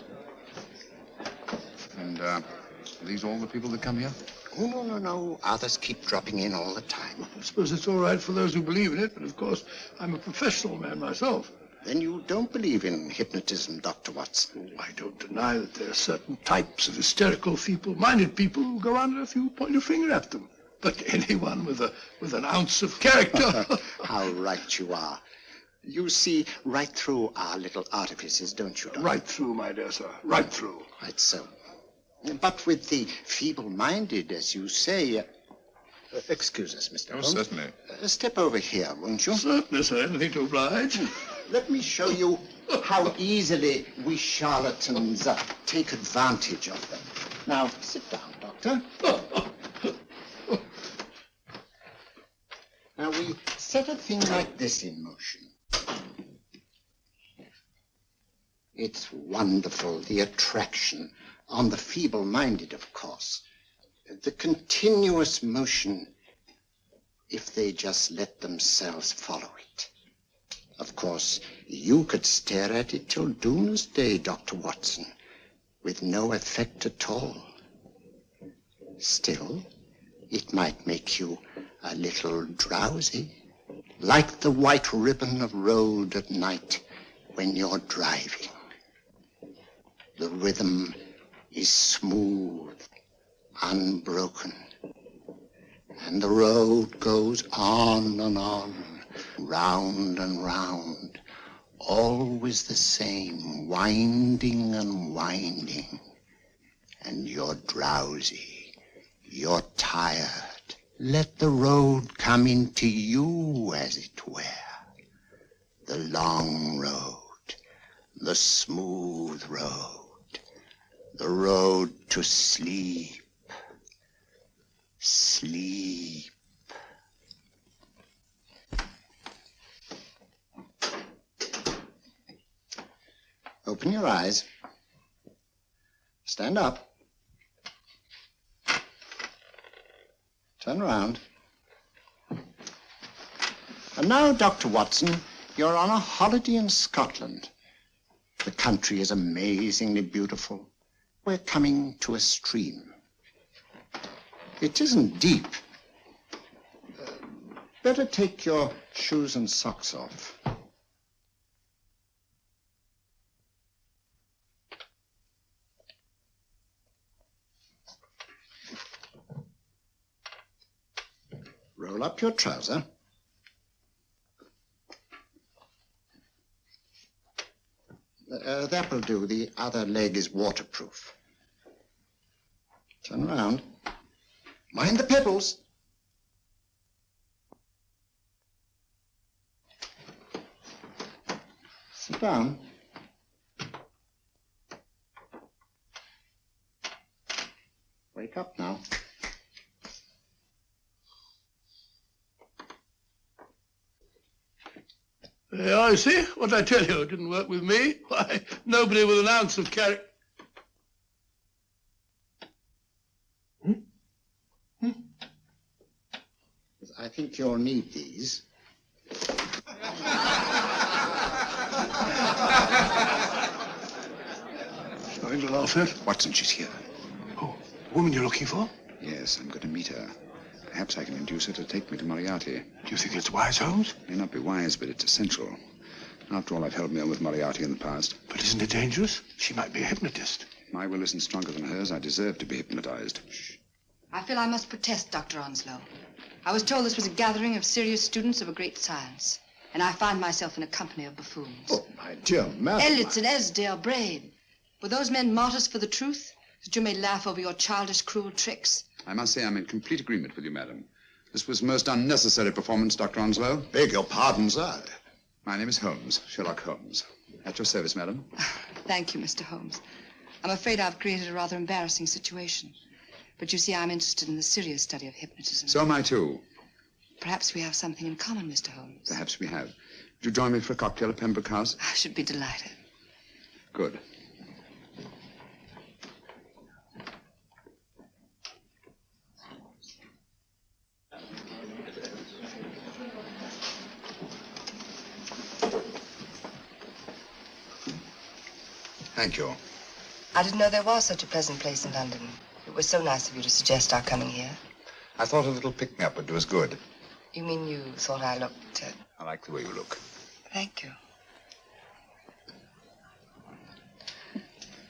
[SPEAKER 3] And, are these all the people that come here?
[SPEAKER 2] Oh, no. Others keep dropping in all the time.
[SPEAKER 7] I suppose it's all right for those who believe in it, but of course, I'm a professional man myself.
[SPEAKER 2] Then you don't believe in hypnotism, Dr. Watson?
[SPEAKER 7] I don't deny that there are certain types of hysterical, feeble-minded people who go under if you point your finger at them. But anyone with an ounce of character...
[SPEAKER 2] How right you are. You see right through our little artifices, don't you, Doctor?
[SPEAKER 7] Right through, my dear sir. Right through.
[SPEAKER 2] Quite so. But with the feeble-minded, as you say... excuse us, Mr. Holmes.
[SPEAKER 3] Certainly.
[SPEAKER 2] Step over here, won't you?
[SPEAKER 7] Certainly, sir. Anything to oblige.
[SPEAKER 2] Let me show you how easily we charlatans take advantage of them. Now, sit down, Doctor. Now, we set a thing like this in motion. It's wonderful, the attraction on the feeble-minded, of course. The continuous motion, if they just let themselves follow it. Of course, you could stare at it till doomsday, Dr. Watson, with no effect at all. Still, it might make you a little drowsy, like the white ribbon of road at night when you're driving. The rhythm is smooth, unbroken, and the road goes on and on, round and round, always the same, winding and winding. And you're drowsy, you're tired. Let the road come into you, as it were. The long road, the smooth road, the road to sleep. Sleep. Open your eyes. Stand up. Turn around. And now, Dr. Watson, you're on a holiday in Scotland. The country is amazingly beautiful. We're coming to a stream. It isn't deep. Better take your shoes and socks off. Roll up your trouser. That will do. The other leg is waterproof. Turn around. Mind the pebbles. Sit down. Wake up now.
[SPEAKER 7] I see. What did I tell you? It didn't work with me. Why, nobody with an ounce of character.
[SPEAKER 2] I think you'll need these.
[SPEAKER 11] Nothing to laugh at.
[SPEAKER 3] Watson, she's here.
[SPEAKER 11] Oh, the woman you're looking for?
[SPEAKER 3] Yes, I'm going to meet her. Perhaps I can induce her to take me to Moriarty.
[SPEAKER 11] Do you think it's wise, Holmes?
[SPEAKER 3] May not be wise, but it's essential. After all, I've held me on with Moriarty in the past.
[SPEAKER 11] But isn't it dangerous? She might be a hypnotist.
[SPEAKER 3] My will isn't stronger than hers. I deserve to be hypnotized. Shh.
[SPEAKER 14] I feel I must protest, Dr. Onslow. I was told this was a gathering of serious students of a great science, and I find myself in a company of buffoons.
[SPEAKER 2] Oh, my dear madam.
[SPEAKER 14] Elliot's and Esdale Brain. Were those men martyrs for the truth, that you may laugh over your childish, cruel tricks?
[SPEAKER 3] I must say I'm in complete agreement with you, madam. This was most unnecessary performance, Dr. Onslow.
[SPEAKER 2] Beg your pardon, sir.
[SPEAKER 3] My name is Holmes, Sherlock Holmes. At your service, madam.
[SPEAKER 14] Thank you, Mr. Holmes. I'm afraid I've created a rather embarrassing situation. But you see, I'm interested in the serious study of hypnotism.
[SPEAKER 3] So am I, too.
[SPEAKER 14] Perhaps we have something in common, Mr. Holmes.
[SPEAKER 3] Perhaps we have. Would you join me for a cocktail at Pembroke House?
[SPEAKER 14] I should be delighted.
[SPEAKER 3] Good. Thank you.
[SPEAKER 14] I didn't know there was such a pleasant place in London. It was so nice of you to suggest our coming here.
[SPEAKER 12] I thought a little pick-me-up would do us good.
[SPEAKER 14] You mean you thought I looked...
[SPEAKER 12] I like the way you look.
[SPEAKER 14] Thank you.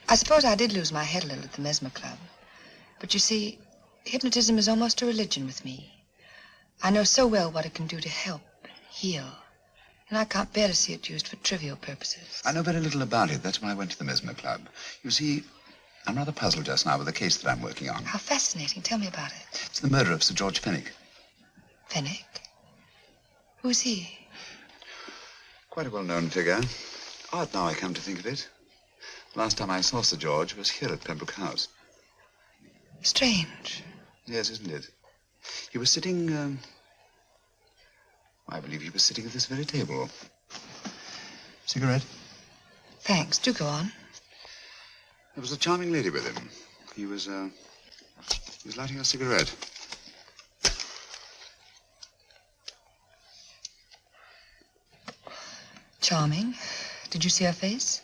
[SPEAKER 14] I suppose I did lose my head a little at the Mesmer Club. But you see, hypnotism is almost a religion with me. I know so well what it can do to help, heal. And I can't bear to see it used for trivial purposes.
[SPEAKER 12] I know very little about it. That's why I went to the Mesmer Club. You see, I'm rather puzzled just now with the case that I'm working on.
[SPEAKER 14] How fascinating. Tell me about it.
[SPEAKER 12] It's the murder of Sir George Fenwick.
[SPEAKER 14] Fenwick? Who's he?
[SPEAKER 12] Quite a well-known figure. Odd now I come to think of it. Last time I saw Sir George was here at Pembroke House.
[SPEAKER 14] Strange.
[SPEAKER 12] Yes, isn't it? He was sitting, I believe he was sitting at this very table. Cigarette?
[SPEAKER 14] Thanks. Do go on.
[SPEAKER 12] There was a charming lady with him. He was lighting a cigarette.
[SPEAKER 14] Charming. Did you see her face?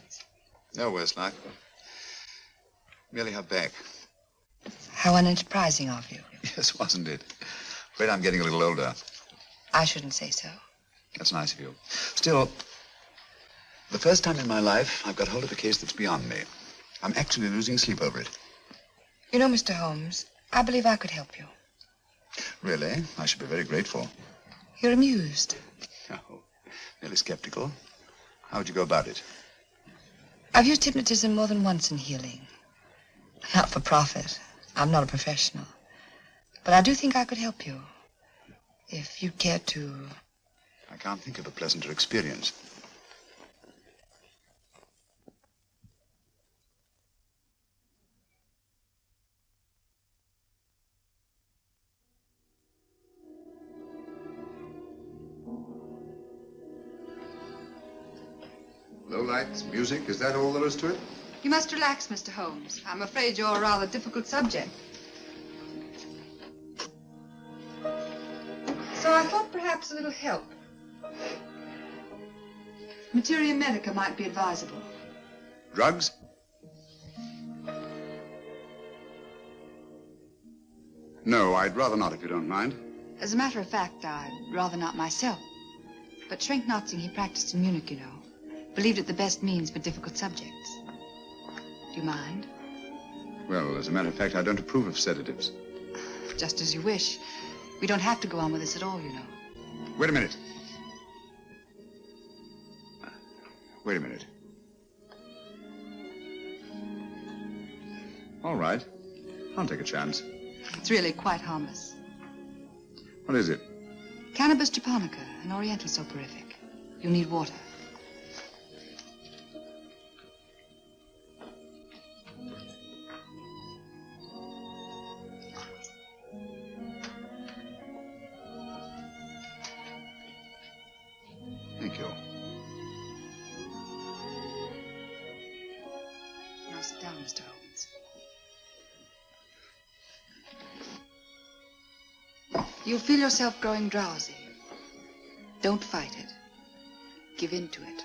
[SPEAKER 12] No worse luck. Merely her back.
[SPEAKER 14] How unenterprising of you.
[SPEAKER 3] Yes, wasn't it? Afraid I'm getting a little older.
[SPEAKER 14] I shouldn't say so.
[SPEAKER 3] That's nice of you. Still, the first time in my life, I've got hold of a case that's beyond me. I'm actually losing sleep over it.
[SPEAKER 14] You know, Mr. Holmes, I believe I could help you.
[SPEAKER 3] Really? I should be very grateful.
[SPEAKER 14] You're amused.
[SPEAKER 3] Oh, merely skeptical. How would you go about it?
[SPEAKER 14] I've used hypnotism more than once in healing. Not for profit. I'm not a professional. But I do think I could help you. If you'd care to...
[SPEAKER 3] I can't think of a pleasanter experience. Low lights, music, is that all there is to it?
[SPEAKER 5] You must relax, Mr. Holmes. I'm afraid you're a rather difficult subject. So I thought perhaps a little help. Materia medica might be advisable.
[SPEAKER 3] Drugs? No, I'd rather not, if you don't mind.
[SPEAKER 5] As a matter of fact, I'd rather not myself. But Schrenk-Notzing he practiced in Munich, you know. Believed it the best means for difficult subjects. Do you mind?
[SPEAKER 3] Well, as a matter of fact, I don't approve of sedatives.
[SPEAKER 5] Just as you wish. We don't have to go on with this at all, you know.
[SPEAKER 3] Wait a minute. Wait a minute. All right. I'll take a chance.
[SPEAKER 5] It's really quite harmless.
[SPEAKER 3] What is it?
[SPEAKER 5] Cannabis japonica, an oriental soporific. You'll need water.
[SPEAKER 3] Thank you.
[SPEAKER 5] Now sit down, Mr. Holmes. You'll feel yourself growing drowsy. Don't fight it. Give in to it.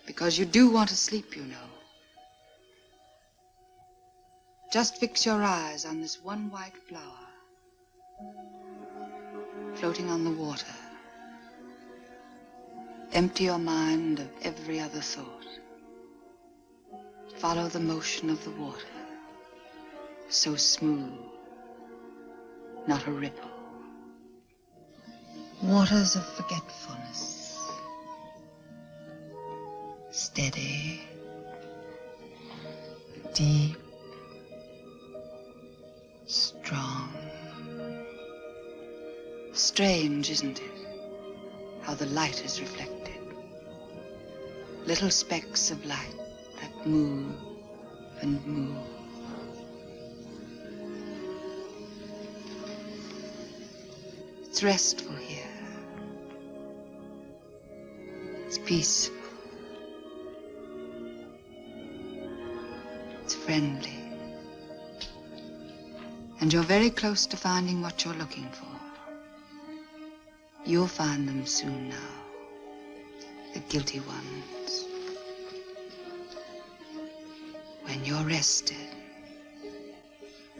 [SPEAKER 5] Because you do want to sleep, you know. Just fix your eyes on this one white flower floating on the water. Empty your mind of every other thought. Follow the motion of the water. So smooth. Not a ripple. Waters of forgetfulness. Steady. Deep. Strong. Strange, isn't it? How the light is reflected. Little specks of light that move and move. It's restful here. It's peaceful. It's friendly. And you're very close to finding what you're looking for. You'll find them soon now. The guilty ones. When you're rested,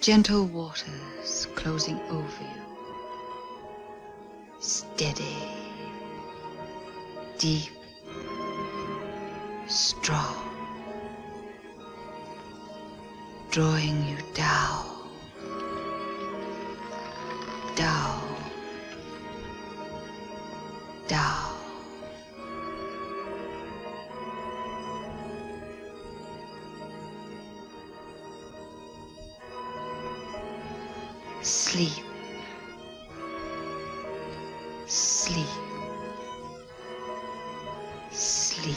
[SPEAKER 5] gentle waters closing over you. Steady, deep, strong, drawing you down, down, down. Sleep. Sleep. Sleep.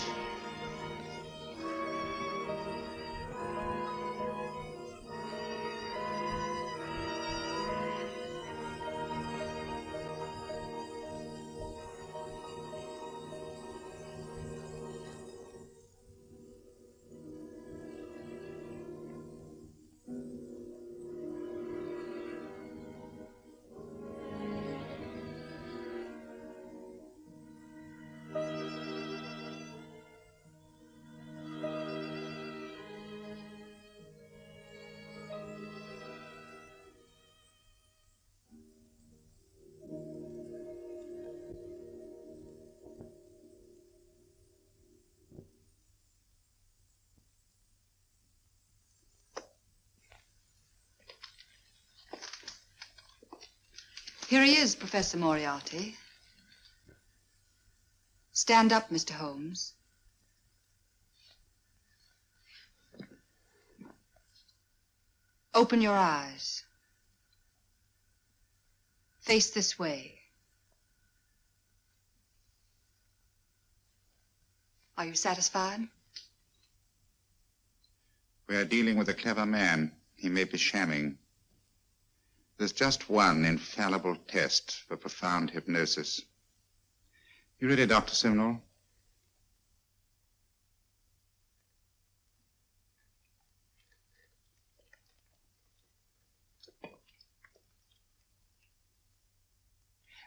[SPEAKER 16] Here he is, Professor Moriarty. Stand up, Mr. Holmes. Open your eyes. Face this way. Are you satisfied?
[SPEAKER 12] We are dealing with a clever man. He may be shamming. There's just one infallible test for profound hypnosis. You ready, Dr. Simnel?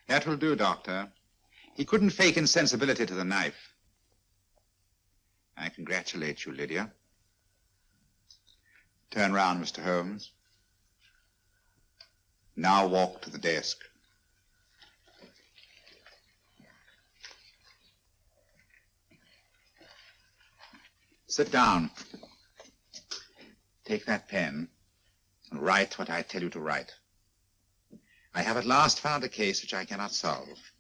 [SPEAKER 12] That will do, Doctor. He couldn't fake insensibility to the knife. I congratulate you, Lydia. Turn round, Mr. Holmes. Now walk to the desk. Sit down. Take that pen and write what I tell you to write. I have at last found a case which I cannot solve.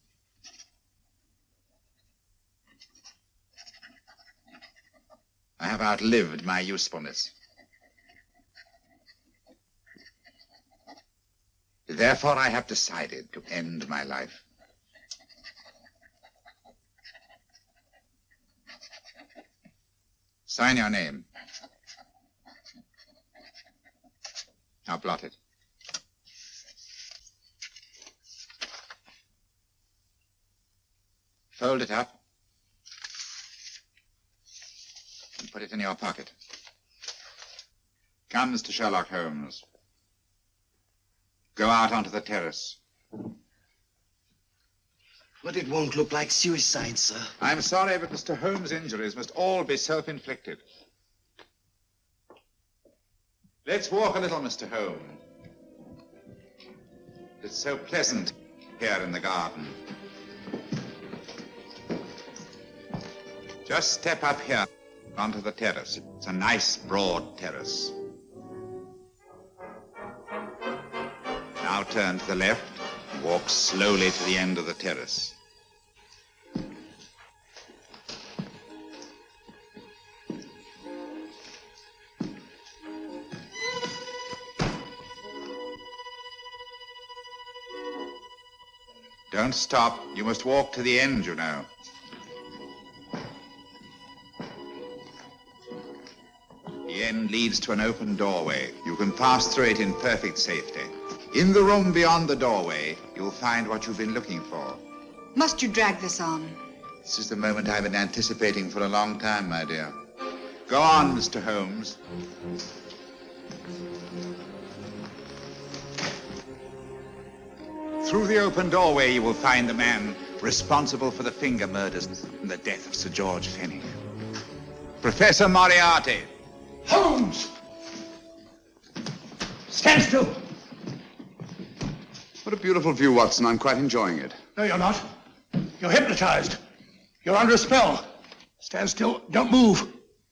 [SPEAKER 12] I have outlived my usefulness. Therefore, I have decided to end my life. Sign your name. Now blot it. Fold it up and put it in your pocket. Come, Mr. Sherlock Holmes. Go out onto the terrace.
[SPEAKER 2] But it won't look like suicide, sir.
[SPEAKER 12] I'm sorry, but Mr. Holmes' injuries must all be self-inflicted. Let's walk a little, Mr. Holmes. It's so pleasant here in the garden. Just step up here onto the terrace. It's a nice, broad terrace. Now turn to the left and walk slowly to the end of the terrace. Don't stop. You must walk to the end, you know. The end leads to an open doorway. You can pass through it in perfect safety. In the room beyond the doorway, you'll find what you've been looking for.
[SPEAKER 16] Must you drag this on?
[SPEAKER 12] This is the moment I've been anticipating for a long time, my dear. Go on, Mr. Holmes. Through the open doorway, you will find the man responsible for the finger murders and the death of Sir George Fenwick. Professor Moriarty.
[SPEAKER 7] Holmes! Stand still.
[SPEAKER 3] What a beautiful view, Watson. I'm quite enjoying it.
[SPEAKER 7] No, you're not. You're hypnotized. You're under a spell. Stand still. Don't move.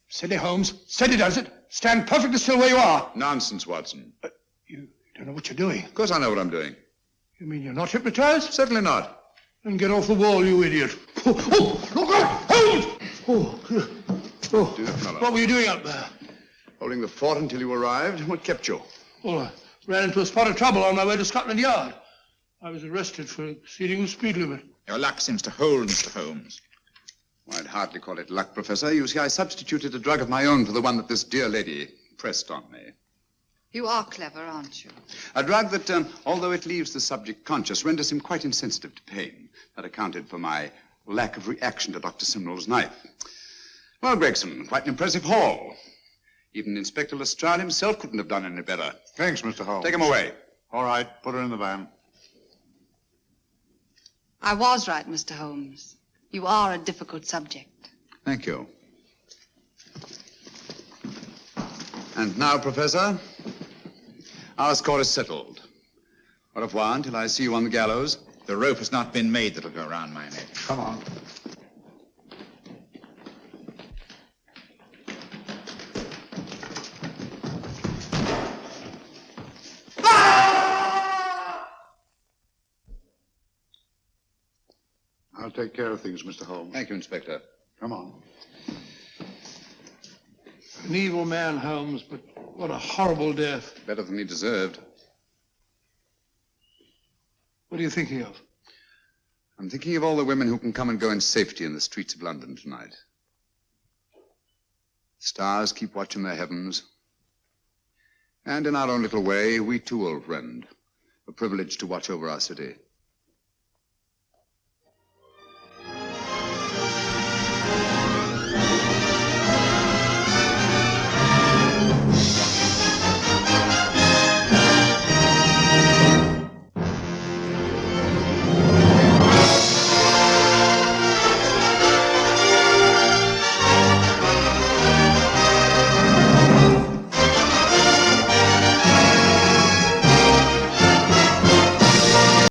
[SPEAKER 7] Steady, Holmes. Steady does it. Stand perfectly still where you are.
[SPEAKER 3] Nonsense, Watson.
[SPEAKER 7] You don't know what you're doing.
[SPEAKER 3] Of course I know what I'm doing.
[SPEAKER 7] You mean you're not hypnotized?
[SPEAKER 3] Certainly not.
[SPEAKER 7] Then get off the wall, you idiot. Oh, look out! Holmes! Oh,
[SPEAKER 3] Dear fellow.
[SPEAKER 7] What were you doing up there?
[SPEAKER 3] Holding the fort until you arrived. What kept you?
[SPEAKER 7] Well, I ran into a spot of trouble on my way to Scotland Yard. I was arrested for exceeding the speed limit.
[SPEAKER 12] Your luck seems to hold, Mr. Holmes.
[SPEAKER 3] Well, I'd hardly call it luck, Professor. You see, I substituted a drug of my own for the one that this dear lady pressed on me.
[SPEAKER 16] You are clever, aren't you?
[SPEAKER 3] A drug that, although it leaves the subject conscious, renders him quite insensitive to pain. That accounted for my lack of reaction to Dr. Simnel's knife. Well, Gregson, quite an impressive haul. Even Inspector Lestrade himself couldn't have done any better.
[SPEAKER 1] Thanks, Mr. Holmes.
[SPEAKER 3] Take him away.
[SPEAKER 1] All right, put her in the van.
[SPEAKER 16] I was right, Mr. Holmes. You are a difficult subject.
[SPEAKER 3] Thank you. And now, Professor, our score is settled. Au revoir until I see you on the gallows.
[SPEAKER 12] The rope has not been made that'll go around my neck.
[SPEAKER 7] Come on.
[SPEAKER 1] take care of things, Mr. Holmes.
[SPEAKER 3] Thank you, Inspector.
[SPEAKER 1] Come on.
[SPEAKER 7] An evil man, Holmes, but what a horrible death.
[SPEAKER 3] Better than he deserved.
[SPEAKER 7] What are you thinking of?
[SPEAKER 3] I'm thinking of all the women who can come and go in safety in the streets of London tonight. Stars keep watch in the heavens. And in our own little way, we too, old friend, are privileged to watch over our city.